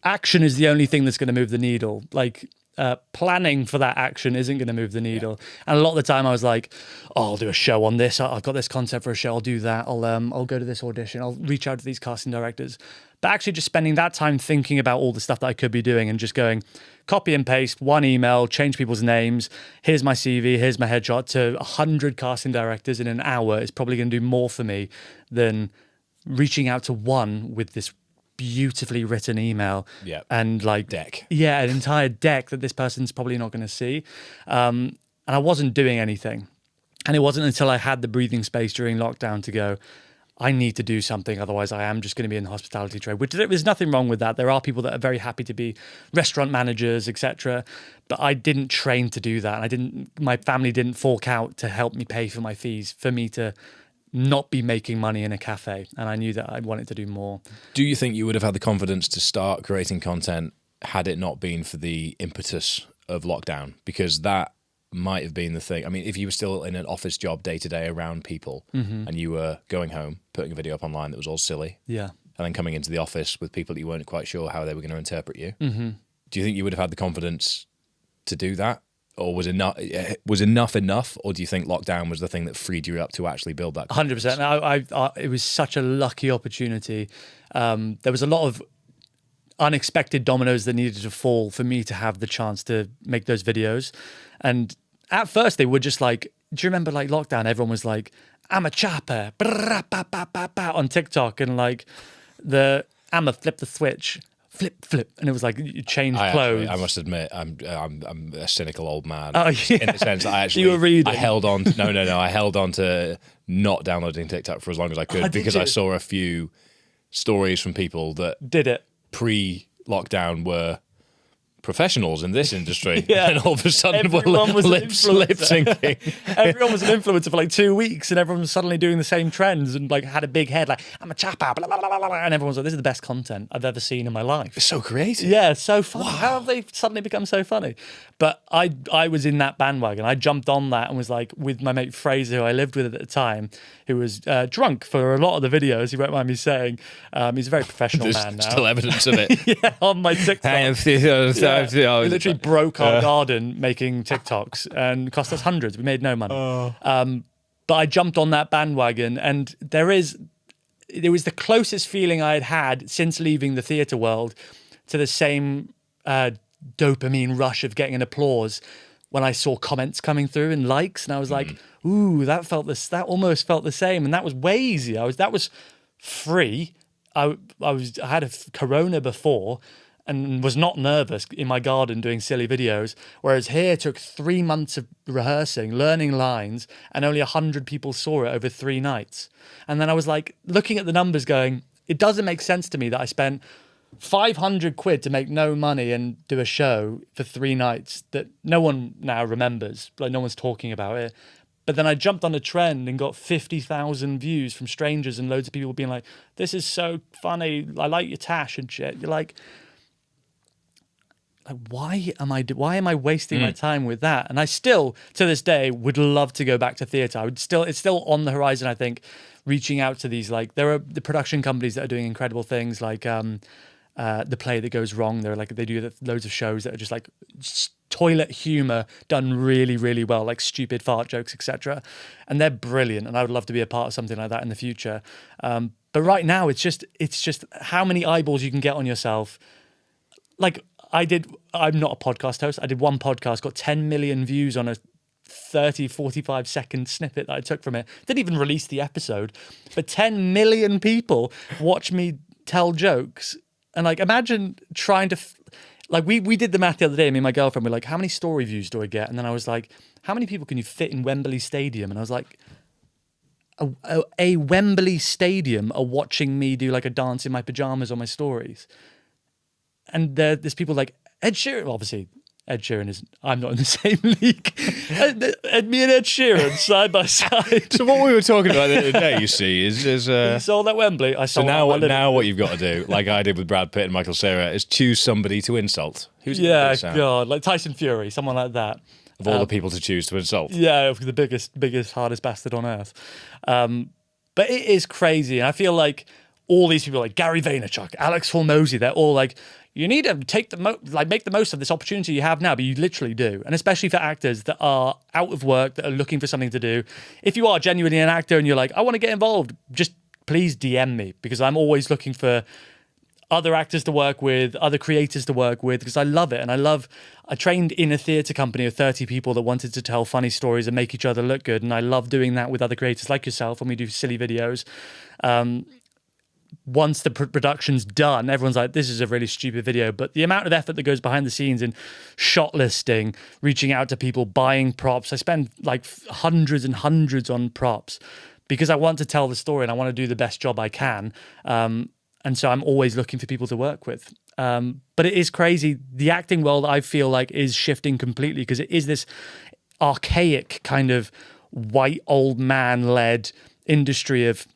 Speaker 2: action is the only thing that's going to move the needle. Like planning for that action isn't going to move the needle. And a lot of the time I was like, I'll do a show on this. I've got this concept for a show. I'll do that. I'll go to this audition. I'll reach out to these casting directors. But actually just spending that time thinking about all the stuff that I could be doing and just going copy and paste one email, change people's names. Here's my CV. Here's my headshot to 100 casting directors in an hour is probably going to do more for me than reaching out to one with this beautifully written email and like an entire deck that this person's probably not going to see. And I wasn't doing anything. And it wasn't until I had the breathing space during lockdown to go, I need to do something, otherwise I am just going to be in the hospitality trade, which there's nothing wrong with that. There are people that are very happy to be restaurant managers, etc. But I didn't train to do that. And my family didn't fork out to help me pay for my fees for me to not be making money in a cafe. And I knew that I wanted to do more.
Speaker 1: Do you think you would have had the confidence to start creating content had it not been for the impetus of lockdown? Because that might have been the thing. I mean, if you were still in an office job day to day around people and you were going home, putting a video up online that was all silly, and then coming into the office with people that you weren't quite sure how they were going to interpret you, do you think you would have had the confidence to do that? or was enough, or do you think lockdown was the thing that freed you up to actually build that?
Speaker 2: 100%. It was such a lucky opportunity. There was a lot of unexpected dominoes that needed to fall for me to have the chance to make those videos. And at first they were just like, do you remember like lockdown? Everyone was like, I'm a chopper on TikTok, and like I'm a flip the switch, flip. And it was like you change clothes.
Speaker 1: I must admit, I'm a cynical old man.
Speaker 2: Oh, yeah.
Speaker 1: In the sense that
Speaker 2: You were reading.
Speaker 1: I held on. I held on to not downloading TikTok for as long as I could because I saw a few stories from people that
Speaker 2: did it
Speaker 1: pre-lockdown were professionals in this industry,
Speaker 2: yeah.
Speaker 1: and all of a sudden
Speaker 2: Everyone was
Speaker 1: lip syncing.
Speaker 2: Everyone was an influencer for like 2 weeks, and everyone was suddenly doing the same trends and like had a big head, like I'm a chapper, blah, blah, blah, blah, and everyone was like, "This is the best content I've ever seen in my life."
Speaker 1: It's so creative.
Speaker 2: Yeah, it's so funny.
Speaker 1: Wow.
Speaker 2: How have they suddenly become so funny? But I was in that bandwagon. I jumped on that and was like with my mate Fraser, who I lived with at the time, who was drunk for a lot of the videos. He won't mind me saying. He's a very professional man now.
Speaker 1: Still evidence of it.
Speaker 2: Yeah, on my TikTok. We literally broke our garden making TikToks and cost us hundreds. We made no money. But I jumped on that bandwagon, and it was the closest feeling I had had since leaving the theatre world to the same dopamine rush of getting an applause when I saw comments coming through and likes, and I was like, ooh, that almost felt the same, and that was way easier. That was free. I had a Corona before and was not nervous in my garden doing silly videos, whereas here it took 3 months of rehearsing, learning lines, and only 100 people saw it over 3 nights. And then I was like looking at the numbers going, it doesn't make sense to me that I spent 500 quid to make no money and do a show for 3 nights that no one now remembers, like no one's talking about it. But then I jumped on a trend and got 50,000 views from strangers and loads of people being like, this is so funny, I like your tash and shit. You're like why am I wasting my time with that? And I still, to this day, would love to go back to theatre. It's still on the horizon, I think, reaching out to these, like, there are the production companies that are doing incredible things, like The Play That Goes Wrong. They do loads of shows that are just like toilet humour done really, really well, like stupid fart jokes, etc. And they're brilliant, and I would love to be a part of something like that in the future. But right now, it's just how many eyeballs you can get on yourself. Like, I'm not a podcast host. I did one podcast, got 10 million views on a 30, 45 second snippet that I took from it. Didn't even release the episode, but 10 million people watch me tell jokes. And like, imagine trying to, we did the math the other day, me and my girlfriend were like, how many story views do I get? And then I was like, how many people can you fit in Wembley Stadium? And I was like, a Wembley Stadium are watching me do like a dance in my pajamas on my stories. And there's people like Ed Sheeran. Obviously, Ed Sheeran is. I'm not in the same league. Me and Ed Sheeran side by side.
Speaker 1: So what we were talking about the other day, you see, is
Speaker 2: you sold at Wembley. I sold.
Speaker 1: So now what you've got to do, like I did with Brad Pitt and Michael Cera, is choose somebody to insult. Who's
Speaker 2: God, like Tyson Fury, someone like that.
Speaker 1: Of all the people to choose to insult.
Speaker 2: Yeah, the biggest, hardest bastard on earth. But it is crazy, and I feel like all these people, like Gary Vaynerchuk, Alex Hormozy, they're all like, you need to make the most of this opportunity you have now, but you literally do. And especially for actors that are out of work, that are looking for something to do. If you are genuinely an actor and you're like, I want to get involved, just please DM me, because I'm always looking for other actors to work with, other creators to work with, because I love it. And I trained in a theatre company of 30 people that wanted to tell funny stories and make each other look good. And I love doing that with other creators like yourself when we do silly videos. Once the production's done, everyone's like, this is a really stupid video. But the amount of effort that goes behind the scenes in shot listing, reaching out to people, buying props. I spend like hundreds and hundreds on props because I want to tell the story and I want to do the best job I can. And so I'm always looking for people to work with. But it is crazy. The acting world, I feel like, is shifting completely because it is this archaic kind of white old man-led industry of,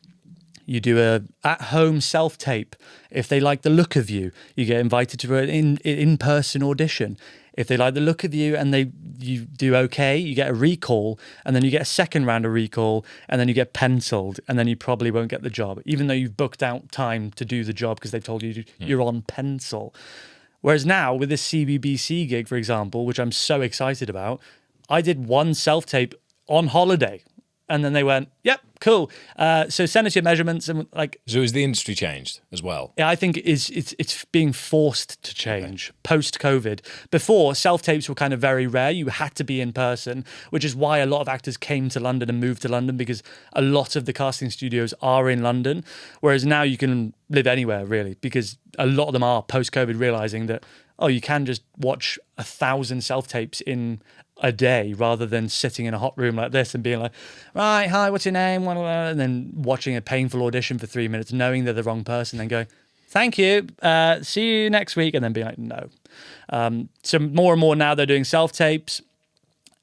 Speaker 2: you do a at-home self-tape. If they like the look of you, you get invited to an in-person audition. If they like the look of you and you do okay, you get a recall, and then you get a second round of recall, and then you get penciled, and then you probably won't get the job, even though you've booked out time to do the job because they've told you you're on pencil. Whereas now with this CBBC gig, for example, which I'm so excited about, I did one self-tape on holiday. And then they went, yep, cool. So send us your measurements and like.
Speaker 1: So has the industry changed as well?
Speaker 2: Yeah, I think it's being forced to change post-COVID. Before, self-tapes were kind of very rare. You had to be in person, which is why a lot of actors came to London and moved to London, because a lot of the casting studios are in London. Whereas now you can live anywhere, really, because a lot of them are post-COVID realizing that, oh, you can just watch 1,000 self-tapes in a day rather than sitting in a hot room like this and being like, right, hi, what's your name? And then watching a painful audition for 3 minutes, knowing they're the wrong person, then going, thank you, see you next week, and then being like, no. So more and more now they're doing self-tapes.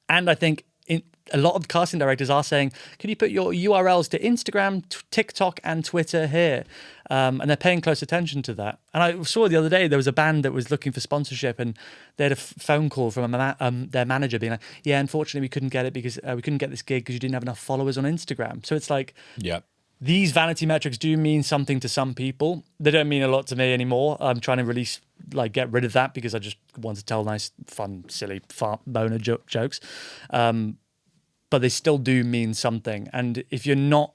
Speaker 2: And I think a lot of casting directors are saying, can you put your URLs to Instagram, TikTok, and Twitter here? And they're paying close attention to that. And I saw the other day there was a band that was looking for sponsorship, and they had a phone call from their manager being like, yeah, unfortunately we couldn't get it because we couldn't get this gig because you didn't have enough followers on Instagram. So it's like,
Speaker 1: yeah,
Speaker 2: these vanity metrics do mean something to some people. They don't mean a lot to me anymore. I'm trying to get rid of that because I just want to tell nice, fun, silly, boner jokes. But they still do mean something. And if you're not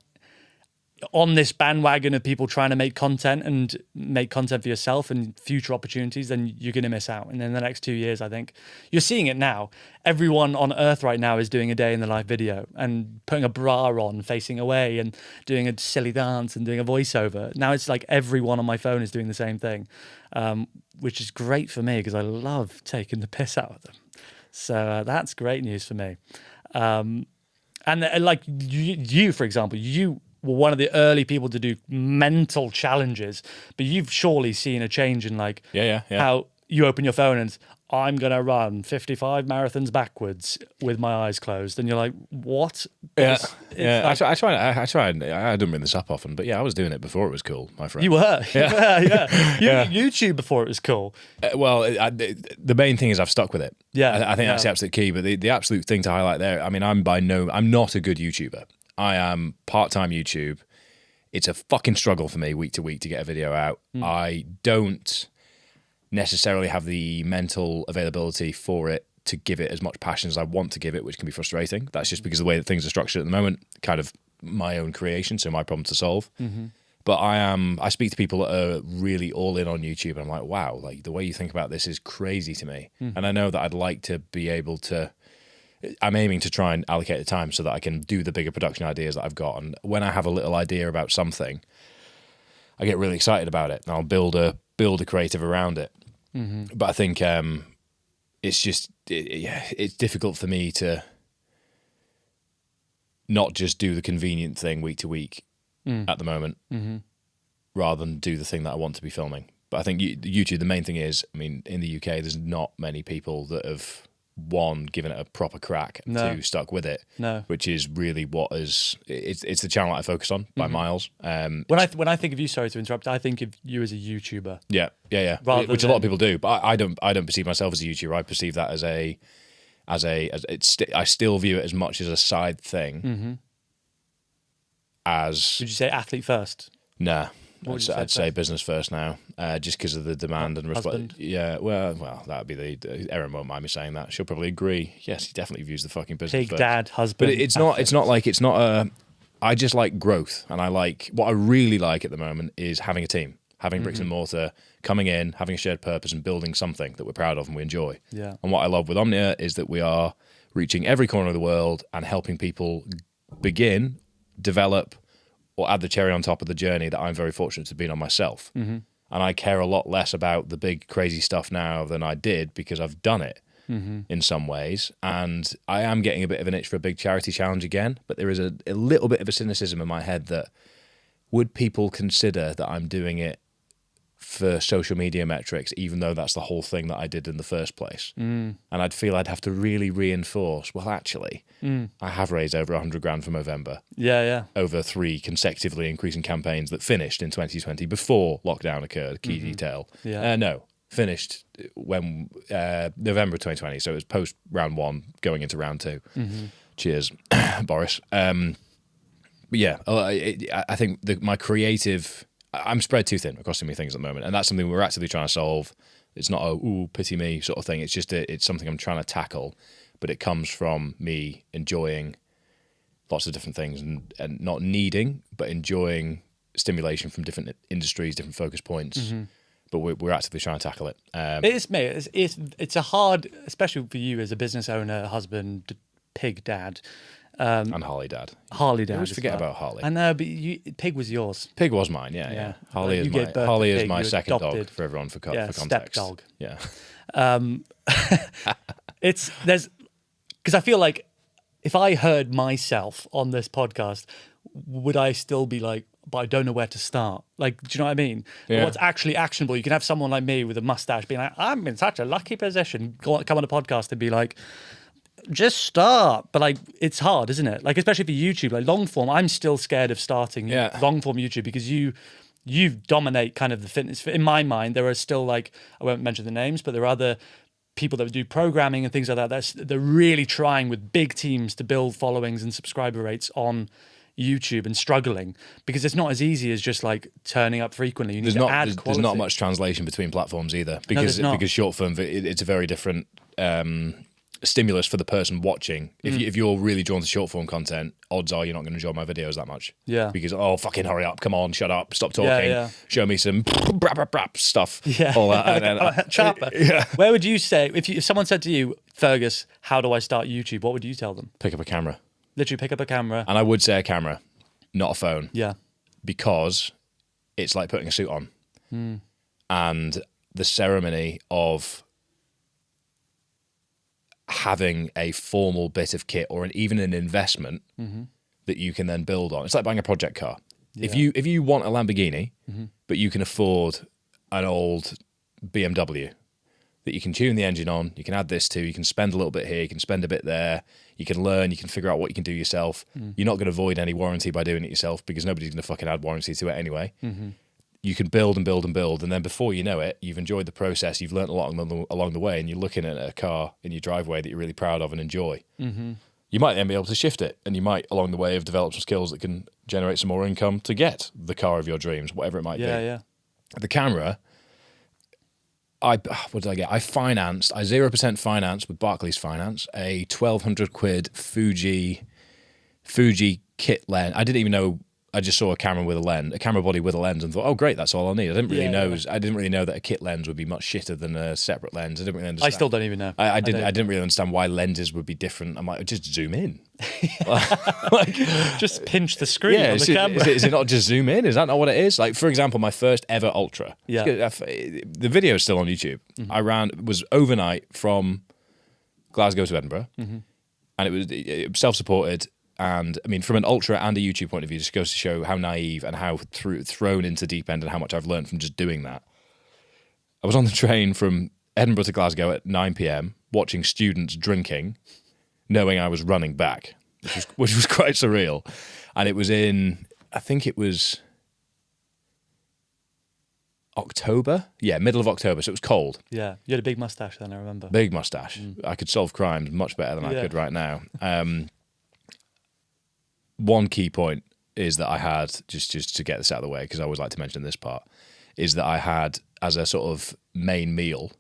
Speaker 2: on this bandwagon of people trying to make content and make content for yourself and future opportunities, then you're going to miss out. And in the next 2 years, I think you're seeing it now. Everyone on earth right now is doing a day in the life video and putting a bra on, facing away, and doing a silly dance and doing a voiceover. Now it's like everyone on my phone is doing the same thing, which is great for me because I love taking the piss out of them. So that's great news for me. And like you, for example, you were one of the early people to do mental challenges, but you've surely seen a change in like how you open your phone and I'm going to run 55 marathons backwards with my eyes closed. And you're like, what?
Speaker 1: Yeah. Like, I try. I don't bring this up often, but yeah, I was doing it before it was cool, my friend.
Speaker 2: You were. Yeah. YouTube before it was cool.
Speaker 1: The main thing is I've stuck with it.
Speaker 2: Yeah.
Speaker 1: I think that's the absolute key. But the absolute thing to highlight there, I mean, I'm not a good YouTuber. I am part-time YouTube. It's a fucking struggle for me week to week to get a video out. I don't necessarily have the mental availability for it to give it as much passion as I want to give it, which can be frustrating. That's just because of the way that things are structured at the moment, kind of my own creation, so my problem to solve. Mm-hmm. But I speak to people that are really all in on YouTube, and I'm like, wow, like the way you think about this is crazy to me. Mm-hmm. And I know that I'd like to be able to, I'm aiming to try and allocate the time so that I can do the bigger production ideas that I've got. And when I have a little idea about something, I get really excited about it, and I'll build a creative around it. Mm-hmm. But I think it's just it's difficult for me to not just do the convenient thing week to week at the moment, rather than do the thing that I want to be filming. But I think YouTube, the main thing is, I mean, in the UK, there's not many people that have given it a proper crack, and two, stuck with it. No, which is really what is it's the channel I focus on by miles. When
Speaker 2: I think of you, sorry to interrupt, I think of you as a YouTuber.
Speaker 1: Yeah. Which a lot of people do, but I don't perceive myself as a YouTuber. I perceive that I still view it as much as a side thing. Mm-hmm. Would you say athlete first? Nah. I'd say business first now, just because of the demand and response. Yeah, well, that would be Erin won't mind me saying that. She'll probably agree. Yes, he definitely views the fucking business
Speaker 2: Big
Speaker 1: first.
Speaker 2: Dad, husband.
Speaker 1: But it's not a. I just like growth, and I like what I really like at the moment is having a team, having bricks and mortar, coming in, having a shared purpose, and building something that we're proud of and we enjoy. Yeah. And what I love with Omnia is that we are reaching every corner of the world and helping people begin, develop, or add the cherry on top of the journey that I'm very fortunate to be on myself. Mm-hmm. And I care a lot less about the big crazy stuff now than I did because I've done it in some ways. And I am getting a bit of an itch for a big charity challenge again, but there is a little bit of a cynicism in my head that would people consider that I'm doing it for social media metrics, even though that's the whole thing that I did in the first place. And I'd feel I'd have to really reinforce, well, actually, I have raised over 100 grand for Movember. Yeah. Over 3 consecutively increasing campaigns that finished in 2020 before lockdown occurred, key detail. Finished when November 2020, so it was post round 1 going into round 2. Cheers, Boris. But yeah, I think my creative I'm spread too thin across too many things at the moment, and that's something we're actively trying to solve. It's not a ooh pity me sort of thing. It's just it's something I'm trying to tackle, but it comes from me enjoying lots of different things and not needing, but enjoying stimulation from different industries, different focus points. But we're actively trying to tackle it.
Speaker 2: It is, mate. It's a hard, especially for you as a business owner, husband, pig dad.
Speaker 1: And Harley dad.
Speaker 2: Harley dad.
Speaker 1: I always forget about Harley.
Speaker 2: I know, but pig was yours.
Speaker 1: Pig was mine, yeah. Harley
Speaker 2: Like,
Speaker 1: is my second dog for everyone for context.
Speaker 2: Step dog.
Speaker 1: Yeah.
Speaker 2: There's because I feel like if I heard myself on this podcast, would I still be like, but I don't know where to start? Like, do you know what I mean?
Speaker 1: Yeah.
Speaker 2: What's actually actionable? You can have someone like me with a mustache being like, I'm in such a lucky position. Come on a podcast and be like, just start. But like, it's hard, isn't it? Like, especially for YouTube, like long form, I'm still scared of starting long form YouTube because you dominate kind of the fitness. In my mind, there are still like, I won't mention the names, but there are other people that do programming and things like that. They're really trying with big teams to build followings and subscriber rates on YouTube and struggling because it's not as easy as just like turning up frequently. You need to add quality.
Speaker 1: There's not much translation between platforms either because short form it's a very different stimulus for the person watching. If you're really drawn to short form content, odds are you're not going to enjoy my videos that much.
Speaker 2: Yeah.
Speaker 1: Because fucking hurry up, come on, shut up, stop talking, show me some brap stuff.
Speaker 2: Yeah.
Speaker 1: All that.
Speaker 2: Chopper. Yeah. Where would you say if someone said to you, Fergus, how do I start YouTube? What would you tell them?
Speaker 1: Pick up a camera.
Speaker 2: Literally pick up a camera.
Speaker 1: And I would say a camera, not a phone.
Speaker 2: Yeah.
Speaker 1: Because it's like putting a suit on. And the ceremony of having a formal bit of kit or even an investment that you can then build on. It's like buying a project car. Yeah. If you want a Lamborghini, but you can afford an old BMW that you can tune the engine on, you can add this to, you can spend a little bit here, you can spend a bit there, you can learn, you can figure out what you can do yourself. You're not going to avoid any warranty by doing it yourself because nobody's going to fucking add warranty to it anyway. You can build and build and build, and then before you know it, you've enjoyed the process, you've learned a lot along the way, and you're looking at a car in your driveway that you're really proud of and enjoy. You might then be able to shift it, and you might, along the way, have developed some skills that can generate some more income to get the car of your dreams, whatever it might be.
Speaker 2: Yeah.
Speaker 1: The camera... what did I get? I 0% financed with Barclays Finance a 1,200 quid Fuji kit lens. I didn't even know. I just saw a camera body with a lens, and thought, oh great, that's all I'll need. I didn't really know. I didn't really know that a kit lens would be much shitter than a separate lens. I didn't really understand.
Speaker 2: I still don't even know.
Speaker 1: I didn't really understand why lenses would be different. I'm like, just zoom in.
Speaker 2: Just pinch the screen on the camera.
Speaker 1: Is it not just zoom in? Is that not what it is? Like, for example, my first ever ultra.
Speaker 2: Yeah.
Speaker 1: The video is still on YouTube. I was overnight from Glasgow to Edinburgh, and it was self-supported. And I mean, from an ultra and a YouTube point of view, just goes to show how naive and how thrown into deep end and how much I've learned from just doing that. I was on the train from Edinburgh to Glasgow at 9 p.m, watching students drinking, knowing I was running back, which was quite surreal. And it was I think it was October? Yeah, middle of October, so it was cold.
Speaker 2: Yeah, you had a big mustache then, I remember.
Speaker 1: Big mustache. I could solve crimes much better than I could right now. One key point is that I had, just to get this out of the way, because I always like to mention this part, is that I had, as a sort of main meal,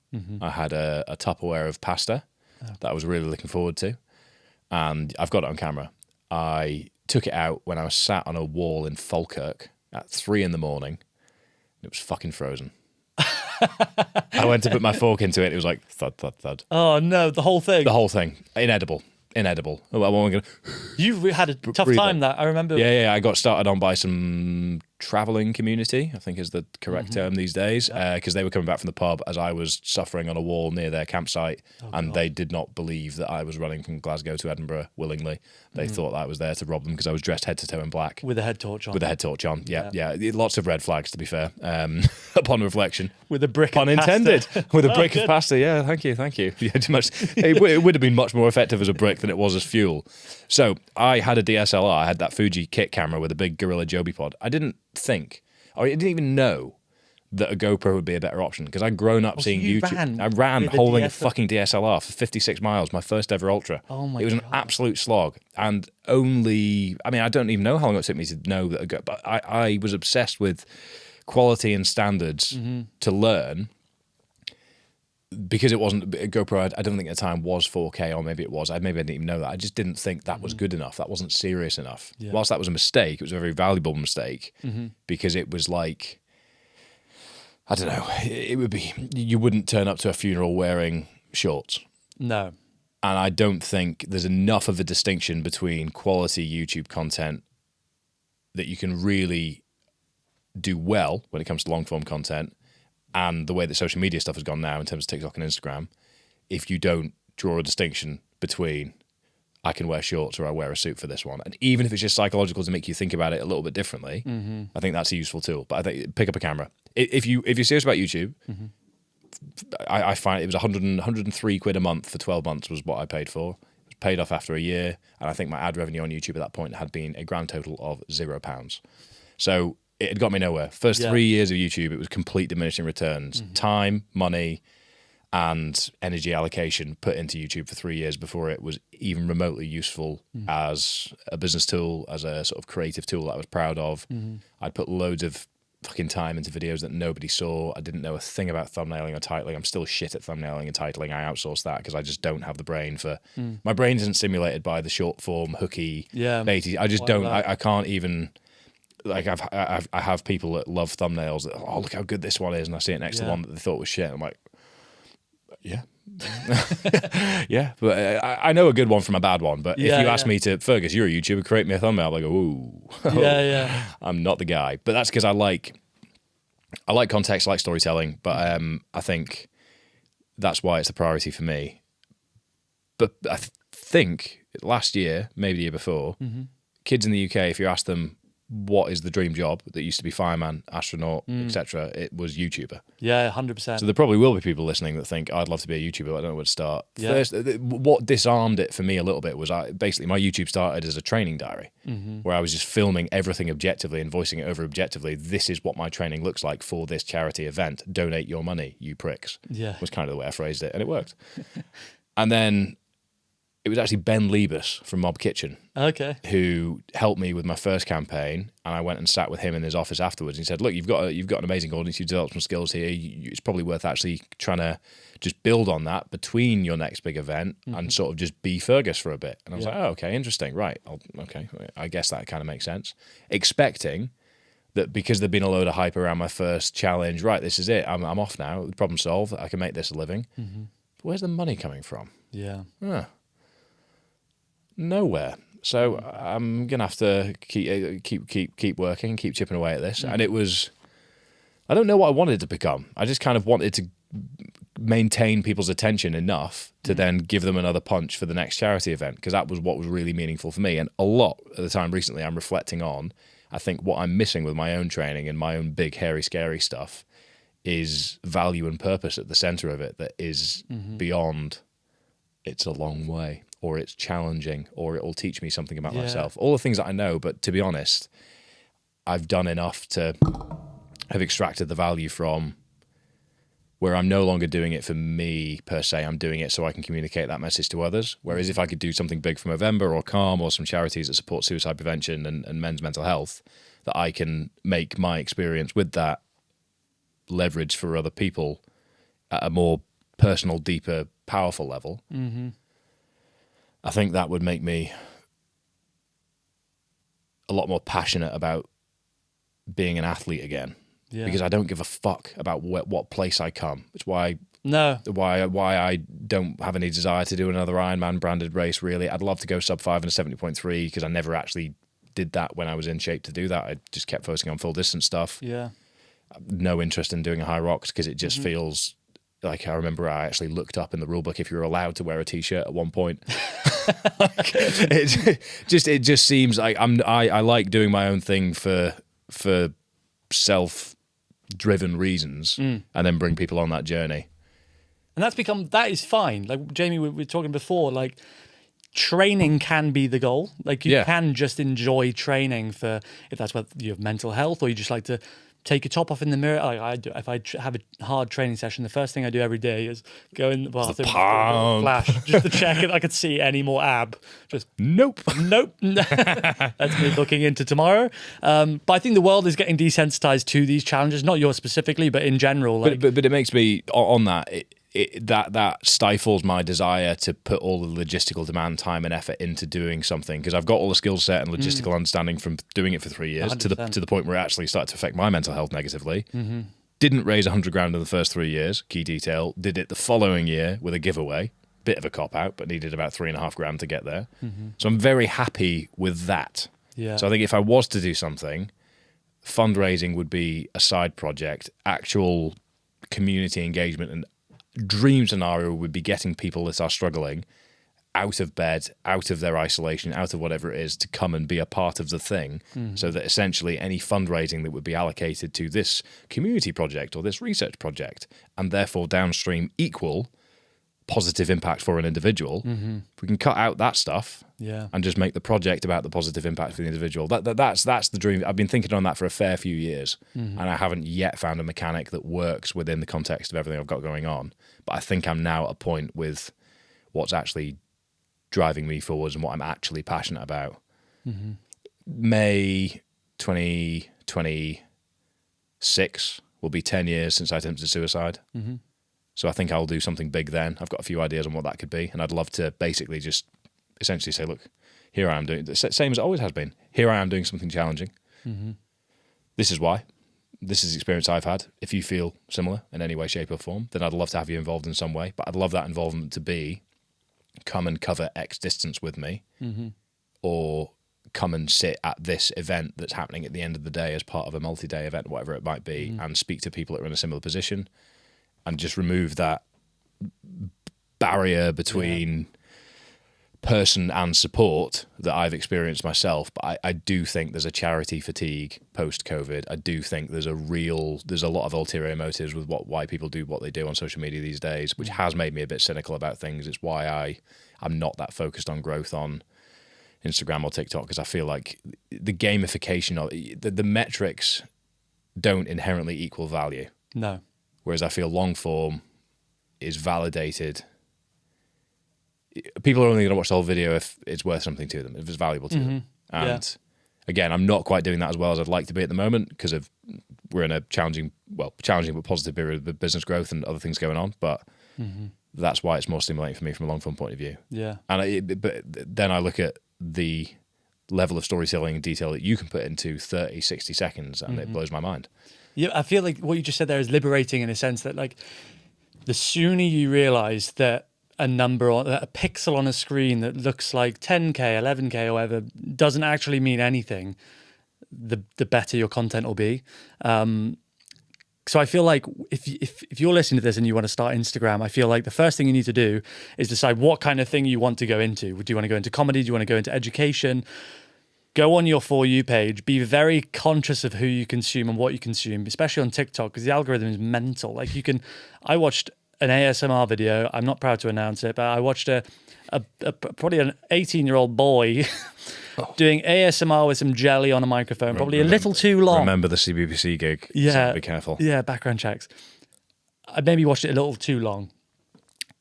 Speaker 1: I had a Tupperware of pasta that I was really looking forward to. And I've got it on camera. I took it out when I was sat on a wall in Falkirk at 3 a.m. and it was fucking frozen. I went to put my fork into it. It was like thud, thud, thud.
Speaker 2: Oh no, the whole thing.
Speaker 1: The whole thing. Inedible.
Speaker 2: You had a tough time that, I remember.
Speaker 1: Yeah. I got started on by some travelling community, I think is the correct term these days, because they were coming back from the pub as I was suffering on a wall near their campsite, and they did not believe that I was running from Glasgow to Edinburgh willingly. They thought that I was there to rob them because I was dressed head to toe in black.
Speaker 2: With a head torch on.
Speaker 1: Yeah. Lots of red flags, to be fair, upon reflection.
Speaker 2: With a brick
Speaker 1: Pun
Speaker 2: of pasta.
Speaker 1: intended. With a brick of pasta, yeah, thank you. Yeah, it would have been much more effective as a brick than it was as fuel. So I had a DSLR, I had that Fuji kit camera with a big Gorilla Joby pod. I didn't think, or I didn't even know that a GoPro would be a better option because I'd grown up seeing YouTube. I ran holding a fucking DSLR for 56 miles, my first ever ultra.
Speaker 2: Oh my God.
Speaker 1: It was an absolute slog. And I don't even know how long it took me to know that but I was obsessed with quality and standards to learn. Because it wasn't GoPro, I don't think at the time was 4K, or maybe it was. Maybe I didn't even know that. I just didn't think that was good enough. That wasn't serious enough.
Speaker 2: Yeah.
Speaker 1: Whilst that was a mistake, it was a very valuable mistake because it was like, I don't know, it would be, you wouldn't turn up to a funeral wearing shorts.
Speaker 2: No.
Speaker 1: And I don't think there's enough of a distinction between quality YouTube content that you can really do well when it comes to long form content and the way that social media stuff has gone now in terms of TikTok and Instagram, if you don't draw a distinction between I can wear shorts or I wear a suit for this one. And even if it's just psychological to make you think about it a little bit differently, I think that's a useful tool. But I think pick up a camera. If you're serious about YouTube, I find it was 103 quid a month for 12 months was what I paid for. It was paid off after a year. And I think my ad revenue on YouTube at that point had been a grand total of £0. So it had got me nowhere. First 3 years of YouTube, it was complete diminishing returns. Time, money, and energy allocation put into YouTube for 3 years before it was even remotely useful as a business tool, as a sort of creative tool that I was proud of. I'd put loads of fucking time into videos that nobody saw. I didn't know a thing about thumbnailing or titling. I'm still shit at thumbnailing and titling. I outsource that because I just don't have the brain for... My brain isn't stimulated by the short form, hooky, baity. I just don't... I can't even... Like I have people that love thumbnails that, oh, look how good this one is, and I see it next to one that they thought was shit. I'm like, yeah. Yeah, but I know a good one from a bad one. But if you ask me to, Fergus, you're a YouTuber, create me a thumbnail, I'm like, ooh, I'm not the guy. But that's because I like context, I like storytelling. But I think that's why it's a priority for me. But I think last year, maybe the year before, kids in the UK, if you ask them what is the dream job that used to be fireman, astronaut, etc., it was YouTuber.
Speaker 2: Yeah, 100%.
Speaker 1: So there probably will be people listening that think, I'd love to be a YouTuber, but I don't know where to start. First, what disarmed it for me a little bit was basically my YouTube started as a training diary where I was just filming everything objectively and voicing it over objectively. This is what my training looks like for this charity event. Donate your money, you pricks.
Speaker 2: Yeah.
Speaker 1: Was kind of the way I phrased it, and it worked. And then it was actually Ben Liebus from Mob Kitchen who helped me with my first campaign, and I went and sat with him in his office afterwards. And he said, look, you've got an amazing audience, you've developed some skills here, it's probably worth actually trying to just build on that between your next big event and sort of just be Fergus for a bit. And I was like, oh, okay, interesting, right, okay, I guess that kind of makes sense. Expecting that because there'd been a load of hype around my first challenge, right, this is it, I'm off now, problem solved, I can make this a living. But where's the money coming from? Nowhere. So I'm gonna have to keep working, keep chipping away at this. And it was, I don't know what I wanted to become. I just kind of wanted to maintain people's attention enough to then give them another punch for the next charity event, because that was what was really meaningful for me. And a lot of the time recently, I'm reflecting on, I think what I'm missing with my own training and my own big, hairy, scary stuff is value and purpose at the center of it that is beyond it's a long way, or it's challenging, or it'll teach me something about myself. All the things that I know, but to be honest, I've done enough to have extracted the value from where I'm no longer doing it for me per se. I'm doing it so I can communicate that message to others. Whereas if I could do something big for Movember or Calm or some charities that support suicide prevention and men's mental health, that I can make my experience with that leverage for other people at a more personal, deeper, powerful level, I think that would make me a lot more passionate about being an athlete again. Because I don't give a fuck about what place I come. It's why I don't have any desire to do another Ironman branded race, really. I'd love to go sub 5 and a 70.3 because I never actually did that when I was in shape to do that. I just kept focusing on full distance stuff. No interest in doing a high rocks because it just feels like, I remember I actually looked up in the rule book if you were allowed to wear a t-shirt at one point. it just seems like I like doing my own thing for self-driven reasons and then bring people on that journey.
Speaker 2: And that is fine. Like Jamie, we were talking before, like training can be the goal. Like you can just enjoy training for, if that's what you have mental health, or you just like to take your top off in the mirror. Like I do, if I have a hard training session, the first thing I do every day is go in the bathroom, flash, just to check if I could see any more ab. Just
Speaker 1: Nope.
Speaker 2: That's me looking into tomorrow. But I think the world is getting desensitized to these challenges, not yours specifically, but in general. Like,
Speaker 1: But it makes me, on that, that stifles my desire to put all the logistical demand, time, and effort into doing something, because I've got all the skill set and logistical understanding from doing it for 3 years to the point where it actually started to affect my mental health negatively. Didn't raise 100 grand in the first 3 years, key detail. Did it the following year with a giveaway, bit of a cop out, but needed about 3.5 grand to get there. So I'm very happy with that.
Speaker 2: Yeah.
Speaker 1: So I think if I was to do something, fundraising would be a side project. Actual community engagement and dream scenario would be getting people that are struggling out of bed, out of their isolation, out of whatever it is, to come and be a part of the thing, so that essentially any fundraising that would be allocated to this community project or this research project, and therefore downstream equal positive impact for an individual, if we can cut out that stuff and just make the project about the positive impact for the individual, that's the dream. I've been thinking on that for a fair few years, and I haven't yet found a mechanic that works within the context of everything I've got going on. But I think I'm now at a point with what's actually driving me forwards and what I'm actually passionate about. May 2026 will be 10 years since I attempted suicide. So I think I'll do something big then. I've got a few ideas on what that could be, and I'd love to basically just essentially say, look, here I am doing the same as it always has been. Here I am doing something challenging. This is why. This is the experience I've had. If you feel similar in any way, shape or form, then I'd love to have you involved in some way. But I'd love that involvement to be come and cover X distance with me, or come and sit at this event that's happening at the end of the day as part of a multi-day event, whatever it might be, and speak to people that are in a similar position, and just remove that barrier between person and support that I've experienced myself. But I do think there's a charity fatigue post-COVID. I do think there's a lot of ulterior motives with why people do what they do on social media these days, which has made me a bit cynical about things. It's why I'm not that focused on growth on Instagram or TikTok, because I feel like the gamification of the metrics don't inherently equal value.
Speaker 2: No.
Speaker 1: Whereas I feel long form is validated. People are only going to watch the whole video if it's worth something to them, if it's valuable to them. And again, I'm not quite doing that as well as I'd like to be at the moment, because we're in a challenging but positive period of business growth and other things going on. But that's why it's more stimulating for me from a long form point of view. Yeah. But then I look at the level of storytelling and detail that you can put into 30, 60 seconds, and it blows my mind.
Speaker 2: Yeah, I feel like what you just said there is liberating, in a sense that, like, the sooner you realize that a number on a pixel on a screen that looks like 10K, 11K, or whatever doesn't actually mean anything, the better your content will be. So I feel like if you're listening to this and you want to start Instagram, I feel like the first thing you need to do is decide what kind of thing you want to go into. Do you want to go into comedy? Do you want to go into education? Go on your For You page. Be very conscious of who you consume and what you consume, especially on TikTok, because the algorithm is mental. Like, I watched an ASMR video. I'm not proud to announce it, but I watched probably an 18-year-old boy doing ASMR with some jelly on a microphone, probably a little too long.
Speaker 1: Remember the CBBC gig.
Speaker 2: Yeah.
Speaker 1: So be careful.
Speaker 2: Yeah, background checks. I maybe watched it a little too long.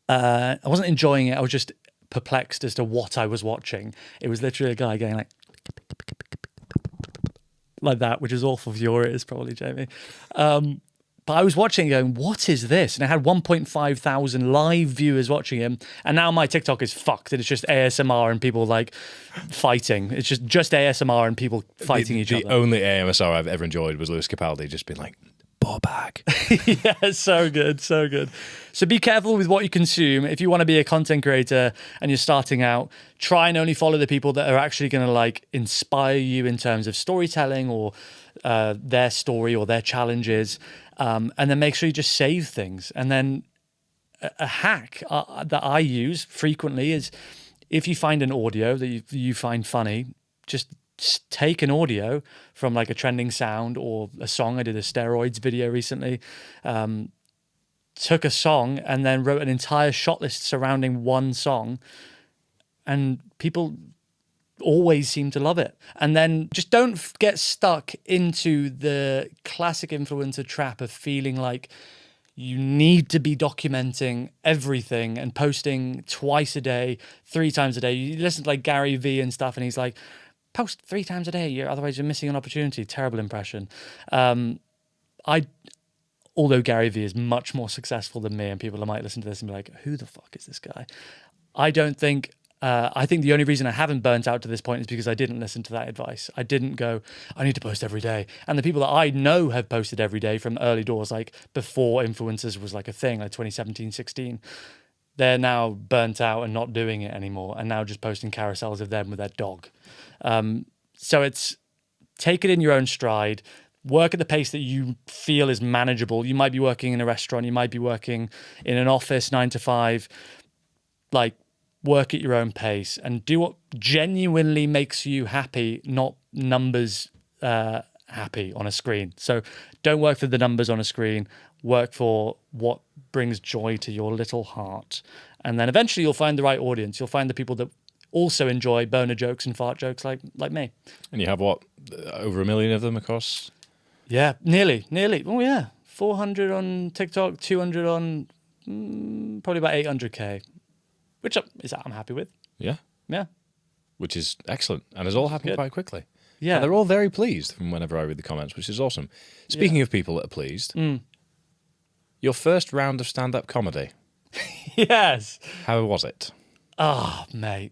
Speaker 2: I wasn't enjoying it. I was just perplexed as to what I was watching. It was literally a guy going like that, which is awful for your ears, probably, Jamie. But I was watching going, what is this? And I had 1.5 thousand live viewers watching him. And now my TikTok is fucked. And it's just ASMR and people like fighting. It's just ASMR and people fighting each other.
Speaker 1: The only ASMR I've ever enjoyed was Lewis Capaldi just being like, ball bag.
Speaker 2: Yeah, so good, so good. So be careful with what you consume. If you want to be a content creator and you're starting out, try and only follow the people that are actually going to like inspire you in terms of storytelling or their story or their challenges. And then make sure you just save things. And then a hack that I use frequently is, if you find an audio that you find funny, just take an audio from like a trending sound or a song. I did a steroids video recently. Took a song and then wrote an entire shot list surrounding one song. And people always seem to love it. And then just don't get stuck into the classic influencer trap of feeling like you need to be documenting everything and posting twice a day, 3 times a day. You listen to like Gary Vee and stuff, and he's like, post 3 times a day, otherwise you're missing an opportunity. Terrible impression. Although Gary Vee is much more successful than me, and people might listen to this and be like, who the fuck is this guy? I think the only reason I haven't burnt out to this point is because I didn't listen to that advice. I didn't go, I need to post every day. And the people that I know have posted every day from early doors, like before influencers was like a thing, like 2017, 16, they're now burnt out and not doing it anymore, and now just posting carousels of them with their dog. So it's take it in your own stride. Work at the pace that you feel is manageable. You might be working in a restaurant. You might be working in an office 9 to 5. Like, work at your own pace and do what genuinely makes you happy, not numbers happy on a screen. So don't work for the numbers on a screen. Work for what brings joy to your little heart. And then eventually you'll find the right audience. You'll find the people that also enjoy boner jokes and fart jokes like me.
Speaker 1: And you have what, over 1 million of them across?
Speaker 2: Yeah, nearly. Oh yeah, 400 on TikTok, 200 on probably about 800k, which I'm happy with.
Speaker 1: Yeah, which is excellent, and has all happened quite quickly.
Speaker 2: Yeah,
Speaker 1: and they're all very pleased from whenever I read the comments, which is awesome. Speaking of people that are pleased, your first round of stand-up comedy.
Speaker 2: Yes.
Speaker 1: How was it?
Speaker 2: Oh, mate.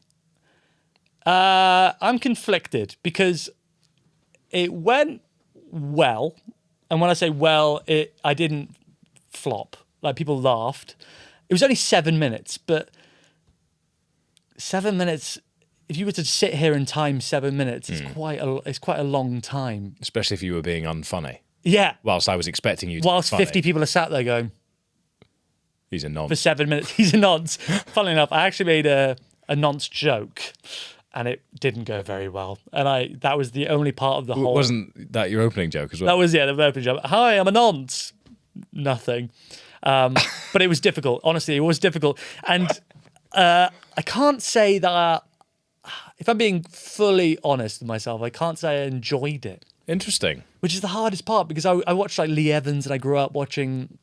Speaker 2: I'm conflicted because it went well. And when I say well, I didn't flop. Like, people laughed. It was only 7 minutes, but 7 minutes, if you were to sit here and time 7 minutes, it's quite a long time.
Speaker 1: Especially if you were being unfunny.
Speaker 2: Yeah.
Speaker 1: Whilst I was expecting you to
Speaker 2: Whilst
Speaker 1: be funny.
Speaker 2: 50 people are sat there going,
Speaker 1: he's a nonce.
Speaker 2: For 7 minutes, he's a nonce. Funnily enough, I actually made a nonce joke, and it didn't go very well. And that was the only part of the whole...
Speaker 1: Wasn't that your opening joke as well?
Speaker 2: That was, the opening joke. Hi, I'm a nonce. Nothing. But it was difficult. Honestly, it was difficult. And I can't say that... If I'm being fully honest with myself, I can't say I enjoyed it.
Speaker 1: Interesting.
Speaker 2: Which is the hardest part, because I watched like Lee Evans, and I grew up watching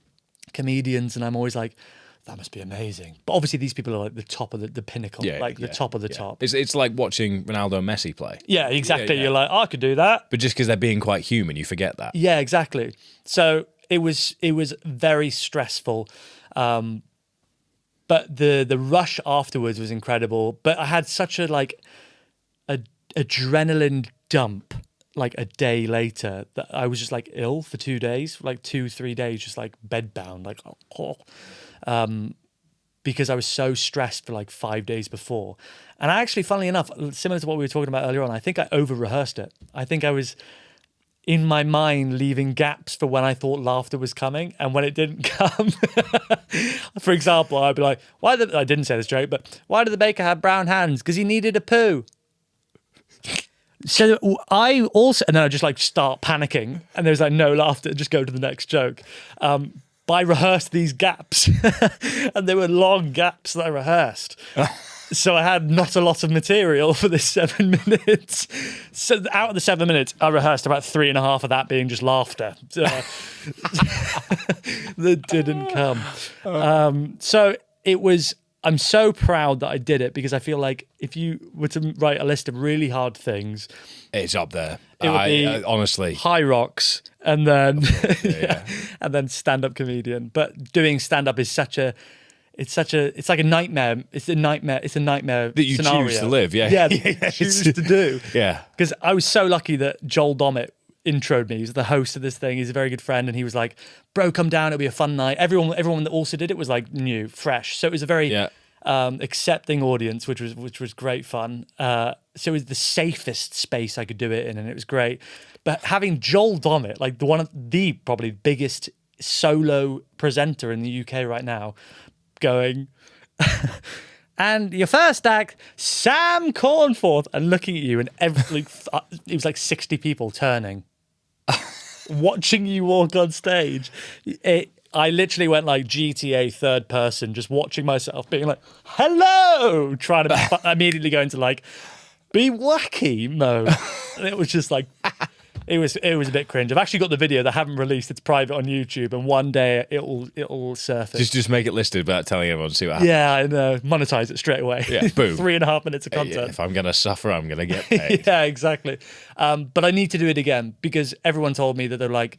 Speaker 2: comedians, and I'm always like, that must be amazing. But obviously these people are like the top of the pinnacle, the top of the top.
Speaker 1: It's like watching Ronaldo and Messi play.
Speaker 2: Yeah, exactly. Yeah. You're like, I could do that.
Speaker 1: But just because they're being quite human, you forget that.
Speaker 2: Yeah, exactly. So it was very stressful. But the rush afterwards was incredible. But I had such a adrenaline dump like a day later that I was just like ill for 2 days, like 2-3 days, just like bedbound, like because I was so stressed for like 5 days before. And I actually, funnily enough, similar to what we were talking about earlier on, I think I over-rehearsed it. I think I was in my mind leaving gaps for when I thought laughter was coming, and when it didn't come. For example, I'd be like, I didn't say this joke, but why did the baker have brown hands? Because he needed a poo. So I also, and then I just like start panicking, and there's like no laughter, just go to the next joke. But I rehearsed these gaps, and they were long gaps that I rehearsed. So I had not a lot of material for this 7 minutes. So out of the 7 minutes, I rehearsed about 3.5 of that being just laughter. That didn't come. So it was, I'm so proud that I did it, because I feel like if you were to write a list of really hard things,
Speaker 1: it's up there.
Speaker 2: It would be
Speaker 1: honestly,
Speaker 2: High Rocks, and then and then stand-up comedian. But doing stand-up is it's like a nightmare. It's a nightmare
Speaker 1: that you
Speaker 2: scenario.
Speaker 1: choose to live. Yeah,
Speaker 2: yeah, that you choose to do.
Speaker 1: Yeah,
Speaker 2: because I was so lucky that Joel Dommett introed me. He's the host of this thing. He's a very good friend, and he was like, "Bro, come down. It'll be a fun night." Everyone that also did it was like new, fresh. So it was a very accepting audience, which was great fun. So it was the safest space I could do it in, and it was great. But having Joel Dommett, like one of the probably biggest solo presenter in the UK right now, going, and your first act, Sam Cornforth, and looking at you, and it was like 60 people turning, watching you walk on stage. I literally went like GTA third person, just watching myself being like, hello, trying to immediately go into like, be wacky mode. And it was just like, it was a bit cringe. I've actually got the video that I haven't released. It's private on YouTube, and one day it'll surface.
Speaker 1: Just make it listed without telling everyone. See what happens.
Speaker 2: Yeah, I know. Monetize it straight away.
Speaker 1: Yeah, boom.
Speaker 2: 3.5 minutes of
Speaker 1: Yeah,
Speaker 2: content.
Speaker 1: if I'm gonna suffer, I'm gonna get paid.
Speaker 2: Yeah, exactly. But I need to do it again because everyone told me that they're like,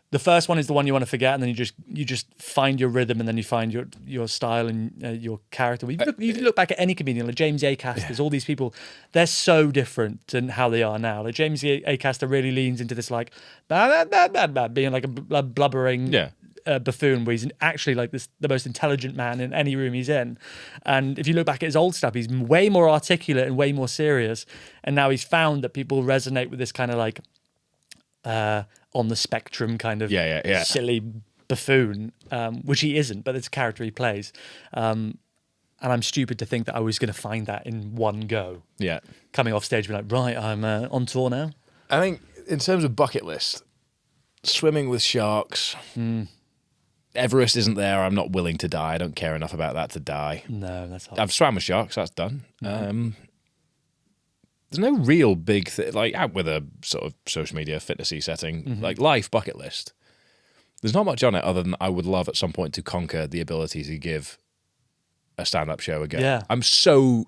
Speaker 2: the first one is the one you want to forget, and then you just find your rhythm, and then you find your style and your character. You can look back at any comedian, like James Acaster, all these people. They're so different than how they are now. Like James Acaster really leans into this like being like a blubbering buffoon, where he's actually like the most intelligent man in any room he's in. And if you look back at his old stuff, he's way more articulate and way more serious. And now he's found that people resonate with this kind of like on the spectrum kind of silly buffoon, which he isn't, but it's a character he plays. And I'm stupid to think that I was going to find that in one go. Yeah. Coming off stage, be like, right, I'm on tour now.
Speaker 1: I think in terms of bucket list, swimming with sharks, Everest isn't there. I'm not willing to die. I don't care enough about that to die.
Speaker 2: No, that's hard.
Speaker 1: I've swam with sharks. That's done. There's no real big thing, like out with a sort of social media fitnessy setting, like life bucket list. There's not much on it other than I would love at some point to conquer the ability to give a stand-up show a go. Yeah. I'm so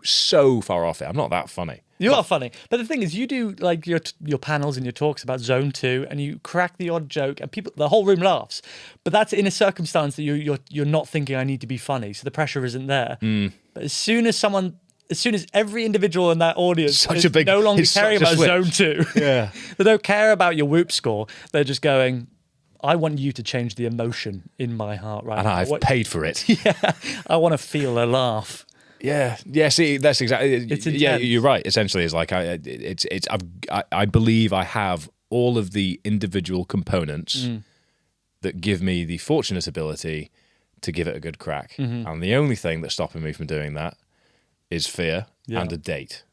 Speaker 1: far off it. I'm not that funny.
Speaker 2: You are funny. But the thing is, you do like your panels and your talks about Zone 2, and you crack the odd joke, and the whole room laughs. But that's in a circumstance that you're not thinking I need to be funny, so the pressure isn't there. But as soon as every individual in that audience no longer caring about Zone 2, they don't care about your whoop score, they're just going, I want you to change the emotion in my heart right now.
Speaker 1: And I've paid for it.
Speaker 2: Yeah, I want to feel a laugh.
Speaker 1: Yeah. See, that's exactly. It's intense. Yeah, you're right. Essentially, it's like I believe I have all of the individual components that give me the fortunate ability to give it a good crack. And the only thing that's stopping me from doing that is fear and a date.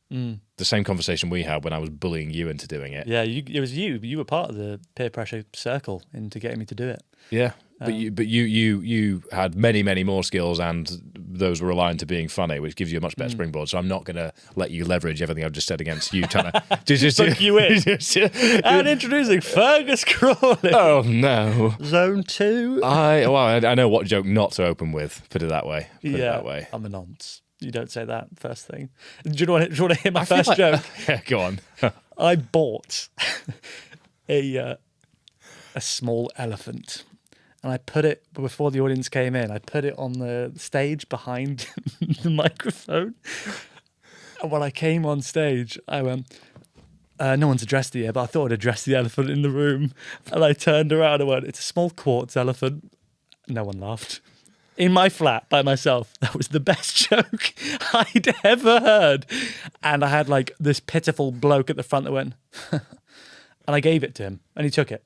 Speaker 1: The same conversation we had when I was bullying you into doing it.
Speaker 2: Yeah, it was you. You were part of the peer pressure circle into getting me to do it.
Speaker 1: Yeah, but you had many more skills, and those were aligned to being funny, which gives you a much better springboard. So I'm not going to let you leverage everything I've just said against you, trying to just
Speaker 2: book you in. And introducing Fergus Crawley.
Speaker 1: Oh no,
Speaker 2: Zone 2.
Speaker 1: I know what joke not to open with. Put it that way.
Speaker 2: I'm a nonce. You don't say that first thing. Do you want to hear my first joke?
Speaker 1: Yeah, go on.
Speaker 2: I bought a small elephant, and I put it, before the audience came in, I put it on the stage behind the microphone. And when I came on stage, I went, no one's addressed it yet, but I thought I'd address the elephant in the room. And I turned around and went, it's a small quartz elephant. No one laughed. In my flat by myself. That was the best joke I'd ever heard. And I had like this pitiful bloke at the front that went, and I gave it to him, and he took it.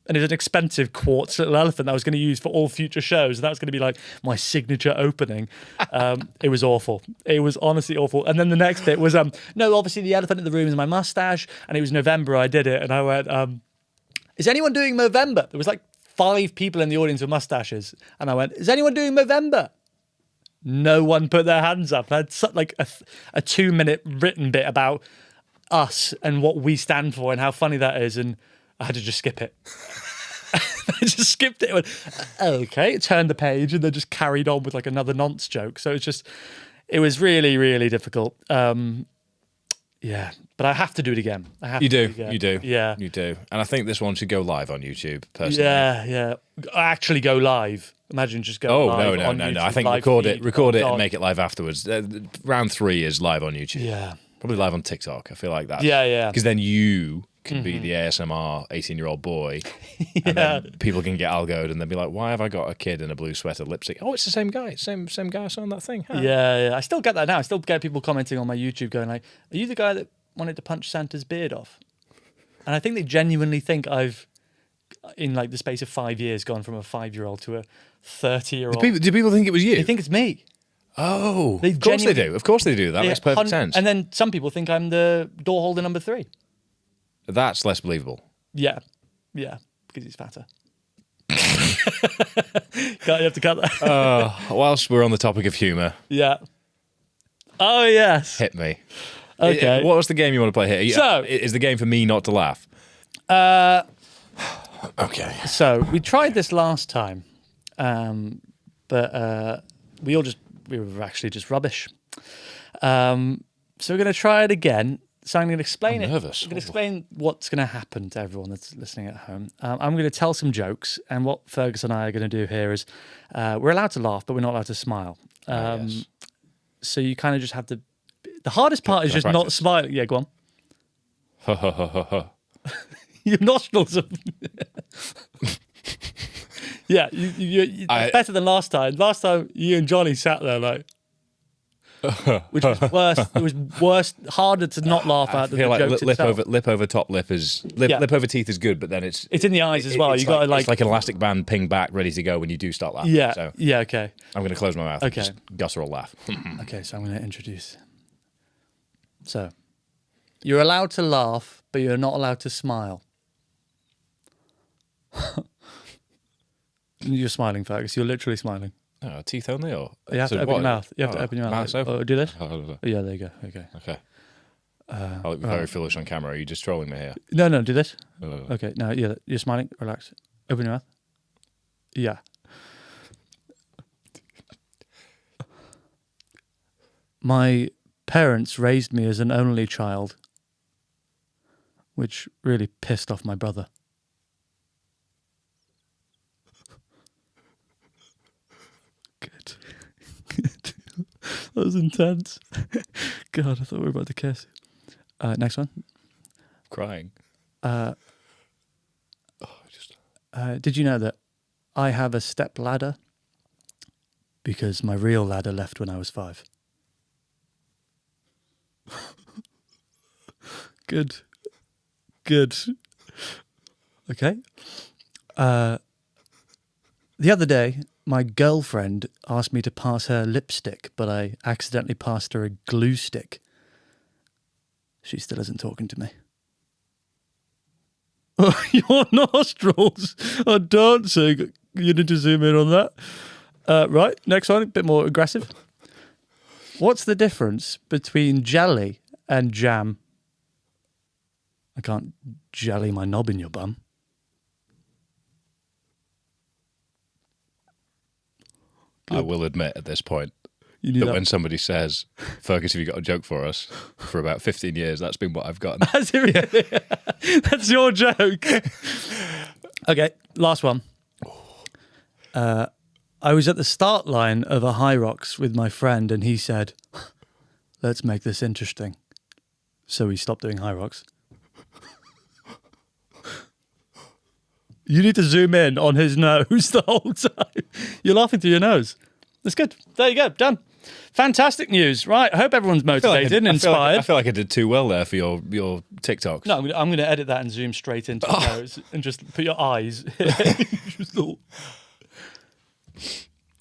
Speaker 2: And it was an expensive quartz little elephant that I was going to use for all future shows. And that was going to be like my signature opening. It was awful. It was honestly awful. And then the next bit was, no, obviously the elephant in the room is my mustache. And it was November I did it. And I went, is anyone doing Movember? There was like 5 people in the audience with mustaches, and I went, is anyone doing Movember? No one put their hands up. I had like a 2-minute written bit about us and what we stand for and how funny that is, and I had to just skip it. I just skipped it. I went, okay, turned the page, and then just carried on with like another nonce joke. So it was really, really difficult. Yeah, but I have to do it again.
Speaker 1: You do. Yeah. You do. And I think this one should go live on YouTube, personally.
Speaker 2: Yeah. Actually go live. Imagine just go live on YouTube.
Speaker 1: No. I think record it and make it live afterwards. Round 3 is live on YouTube.
Speaker 2: Yeah.
Speaker 1: Probably live on TikTok. I feel like that.
Speaker 2: Yeah.
Speaker 1: Because then you can be the ASMR 18-year-old boy. And then people can get algoed and they'll be like, why have I got a kid in a blue sweater lip sync? Oh, it's the same guy. Same guy I saw on that thing. Huh?
Speaker 2: Yeah. I still get that now. I still get people commenting on my YouTube going like, are you the guy that wanted to punch Santa's beard off? And I think they genuinely think I've, in like the space of 5 years, gone from a 5-year-old to a 30-year-old.
Speaker 1: Do people think it was you?
Speaker 2: They think it's me.
Speaker 1: Oh, of course they do. Of course they do. That makes perfect sense.
Speaker 2: And then some people think I'm the door holder number 3.
Speaker 1: That's less believable.
Speaker 2: Yeah, because he's fatter. You have to cut that.
Speaker 1: Whilst we're on the topic of humour.
Speaker 2: Yeah. Oh, yes.
Speaker 1: Hit me.
Speaker 2: Okay.
Speaker 1: What's the game you want to play here?
Speaker 2: So-
Speaker 1: Is the game for me not to laugh? Okay.
Speaker 2: So we tried this last time, but we were actually just rubbish. So we're going to try it again. So I'm going to explain
Speaker 1: I'm
Speaker 2: it.
Speaker 1: nervous.
Speaker 2: I'm going to explain what's going to happen to everyone that's listening at home. I'm going to tell some jokes, and what Fergus and I are going to do here is we're allowed to laugh, but we're not allowed to smile.
Speaker 1: Yes.
Speaker 2: So you kind of just have to. The hardest part is
Speaker 1: Can I
Speaker 2: just not
Speaker 1: practice?
Speaker 2: smiling. Yeah, go on.
Speaker 1: Ha ha ha ha ha.
Speaker 2: Your nostrils are. Yeah, it's better than last time. Last time you and Johnny sat there like. Which was worse. It was worse, harder to not laugh
Speaker 1: I
Speaker 2: at than
Speaker 1: feel
Speaker 2: the
Speaker 1: like
Speaker 2: jokes
Speaker 1: lip
Speaker 2: itself.
Speaker 1: over top lip is
Speaker 2: Yeah.
Speaker 1: lip over teeth is good, but then it's
Speaker 2: It's in the eyes as well.
Speaker 1: it's
Speaker 2: You got to
Speaker 1: it's like an elastic band ping back, ready to go when you do start laughing.
Speaker 2: yeah,
Speaker 1: So
Speaker 2: yeah. Okay,
Speaker 1: I'm going to close my mouth.
Speaker 2: Okay.
Speaker 1: And just guttural laugh.
Speaker 2: okay. So I'm going to introduce. So, you're allowed to laugh, but you're not allowed to smile. You're smiling, Fergus. You're literally smiling.
Speaker 1: Oh, teeth only, or
Speaker 2: You have
Speaker 1: so
Speaker 2: to open
Speaker 1: what?
Speaker 2: your mouth. You have to
Speaker 1: Oh,
Speaker 2: open your mouth.
Speaker 1: so?
Speaker 2: Oh, do this.
Speaker 1: Oh,
Speaker 2: Oh, yeah, there you go. Okay.
Speaker 1: okay. I look very foolish on camera. Are you just trolling me here?
Speaker 2: No, do this.
Speaker 1: Oh.
Speaker 2: Okay. No, yeah, you're smiling. Relax. Open your mouth. Yeah. My parents raised me as an only child, which really pissed off my brother. Good. Good. That was intense. God, I thought we were about to kiss. Next one.
Speaker 1: Crying.
Speaker 2: Did you know that I have a step ladder? Because my real ladder left when I was 5. Good. Good. Okay. The other day, my girlfriend asked me to pass her lipstick, but I accidentally passed her a glue stick. She still isn't talking to me. Your nostrils are dancing. You need to zoom in on that. Right, next one, a bit more aggressive. What's the difference between jelly and jam? I can't jelly my knob in your bum.
Speaker 1: I will admit at this point
Speaker 2: You knew
Speaker 1: that
Speaker 2: that.
Speaker 1: when somebody says, Fergus, have you got a joke for us? For about 15 years, that's been what I've gotten.
Speaker 2: That's it, really? That's your joke. Okay, last one. I was at the start line of a High Rocks with my friend, and he said, "Let's make this interesting." So we stopped doing High Rocks. You need to zoom in on his nose the whole time. You're laughing through your nose. That's good. There you go. Done. Fantastic news. Right. I hope everyone's motivated and inspired.
Speaker 1: I feel like I did too well there for your TikToks.
Speaker 2: No, I'm going to edit that and zoom straight into your nose and just put your eyes. Just all-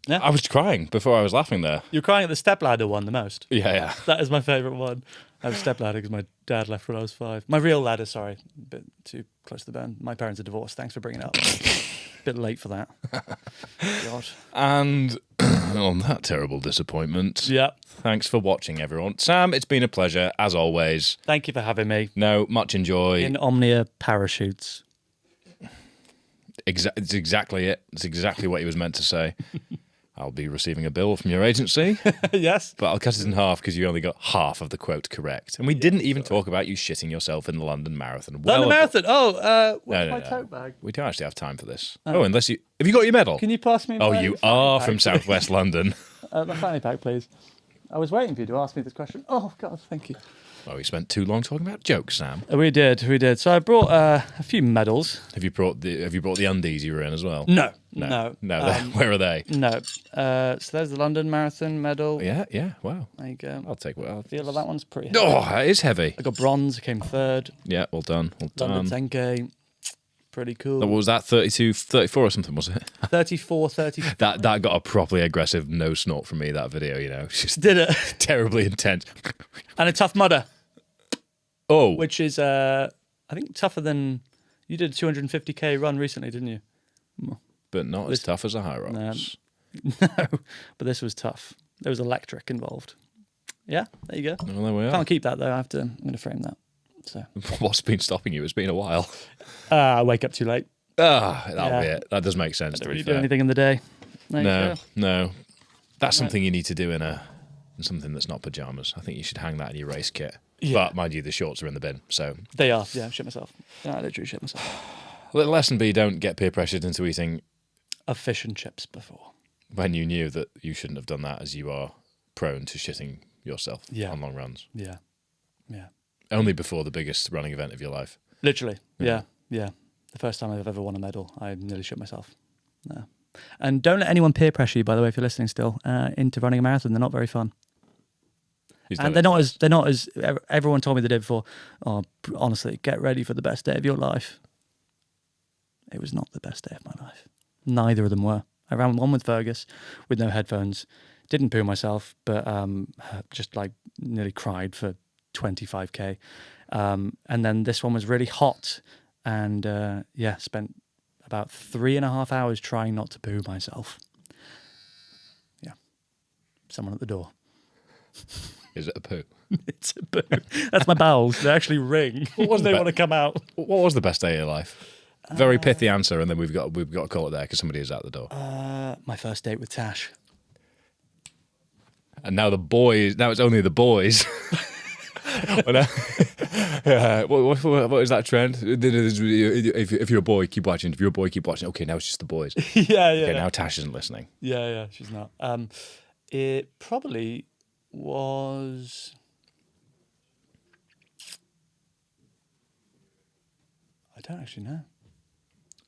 Speaker 1: I was crying before I was laughing there.
Speaker 2: You're crying at the stepladder one the most.
Speaker 1: Yeah.
Speaker 2: That is my favourite one. I have a stepladder because my dad left when I was 5. My real ladder, sorry, a bit too close to the bone. My parents are divorced. Thanks for bringing it up. Bit late for that. God.
Speaker 1: And on that terrible disappointment,
Speaker 2: Yeah.
Speaker 1: thanks for watching, everyone. Sam, it's been a pleasure, as always.
Speaker 2: Thank you for having me.
Speaker 1: No, much enjoy.
Speaker 2: In Omnia parachutes.
Speaker 1: It's exactly it. It's exactly what he was meant to say. I'll be receiving a bill from your agency,
Speaker 2: Yes.
Speaker 1: but I'll cut it in half because you only got half of the quote correct. And we didn't even talk about you shitting yourself in the London Marathon.
Speaker 2: London Marathon. Oh, where's
Speaker 1: No,
Speaker 2: my
Speaker 1: no.
Speaker 2: tote bag?
Speaker 1: We don't actually have time for this. Oh, unless you... Have you got your medal?
Speaker 2: Can you pass me
Speaker 1: Oh,
Speaker 2: my
Speaker 1: you
Speaker 2: fanny
Speaker 1: are
Speaker 2: pack,
Speaker 1: from
Speaker 2: please?
Speaker 1: Southwest London.
Speaker 2: My fanny pack, please. I was waiting for you to ask me this question. Oh, God, thank you.
Speaker 1: Oh, we spent too long talking about jokes, Sam.
Speaker 2: We did. So I brought a few medals.
Speaker 1: Have you brought the undies you were in as well?
Speaker 2: No.
Speaker 1: Where are they?
Speaker 2: No. So there's the London Marathon medal.
Speaker 1: Yeah. Wow.
Speaker 2: There you go.
Speaker 1: I'll take what.
Speaker 2: Feel that one's pretty heavy.
Speaker 1: Oh, it is heavy.
Speaker 2: I got bronze. I came 3rd.
Speaker 1: Yeah, well done.
Speaker 2: London 10K. Pretty cool.
Speaker 1: What was that? 32, 34 or something, was it?
Speaker 2: 34, 30.
Speaker 1: That got a properly aggressive no snort from me, that video, you know. It's just
Speaker 2: Did it?
Speaker 1: terribly intense.
Speaker 2: And a tough mudder,
Speaker 1: Oh.
Speaker 2: which is, I think, tougher than... You did a 250K run recently, didn't you?
Speaker 1: But not as tough as a High Rocks.
Speaker 2: No, but this was tough. There was electric involved. Yeah, there you go.
Speaker 1: Well, there we are.
Speaker 2: Can't keep that though. I'm going to frame that. So
Speaker 1: What's been stopping you? It's been a while.
Speaker 2: I wake up too late.
Speaker 1: That'll be it. That does make sense.
Speaker 2: I
Speaker 1: To
Speaker 2: don't
Speaker 1: be
Speaker 2: really do
Speaker 1: fair.
Speaker 2: anything in the day. There you go.
Speaker 1: No. That's something you need to do in something that's not pajamas. I think you should hang that in your race kit.
Speaker 2: Yeah.
Speaker 1: But mind you, the shorts are in the bin. So
Speaker 2: They are. Yeah, shit myself. Yeah, I literally shit myself.
Speaker 1: lesson B: don't get peer pressured into eating
Speaker 2: Of fish and chips before.
Speaker 1: when you knew that you shouldn't have done that, as you are prone to shitting yourself on long runs.
Speaker 2: Yeah. Yeah.
Speaker 1: Only before the biggest running event of your life.
Speaker 2: Literally. Yeah. Yeah. The first time I've ever won a medal, I nearly shit myself. No. And don't let anyone peer pressure you, by the way, if you're listening still, into running a marathon. They're not very fun. And they're not as everyone told me the day before, oh, honestly, get ready for the best day of your life. It was not the best day of my life. Neither of them were. I ran one with Fergus with no headphones. Didn't poo myself, but just like nearly cried for 25k. And then this one was really hot, and spent about 3.5 hours trying not to poo myself. Yeah, someone at the door.
Speaker 1: Is it a poo?
Speaker 2: It's a poo. That's my bowels. They actually ring.
Speaker 1: was
Speaker 2: they
Speaker 1: the
Speaker 2: want to come out.
Speaker 1: What was the best day of your life? Very pithy answer, and then we've got to call it there because somebody is out the door.
Speaker 2: My first date with Tash.
Speaker 1: And now the boys. Now it's only the boys. Yeah, what is that trend? If you're a boy, keep watching. If you're a boy, keep watching. Okay, now it's just the boys.
Speaker 2: Yeah.
Speaker 1: Okay, now Tash isn't listening.
Speaker 2: Yeah, she's not. It probably was. I don't actually know.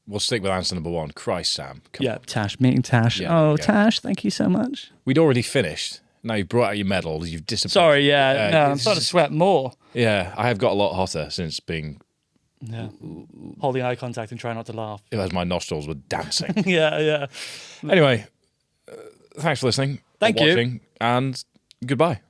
Speaker 1: We'll stick with answer number one. Christ, Sam. Come on.
Speaker 2: Tash, meeting Tash.
Speaker 1: Yeah,
Speaker 2: oh,
Speaker 1: okay.
Speaker 2: Tash, thank you so much.
Speaker 1: We'd already finished. Now you've brought out your medals. You've disappointed.
Speaker 2: Sorry, yeah. No, I'm
Speaker 1: it's
Speaker 2: starting to
Speaker 1: just-
Speaker 2: sweat more.
Speaker 1: Yeah, I have got a lot hotter since being.
Speaker 2: Yeah. Holding eye contact and trying not to laugh.
Speaker 1: As my nostrils were dancing.
Speaker 2: Yeah.
Speaker 1: Anyway, thanks for listening.
Speaker 2: Thank
Speaker 1: or
Speaker 2: you.
Speaker 1: watching, and goodbye.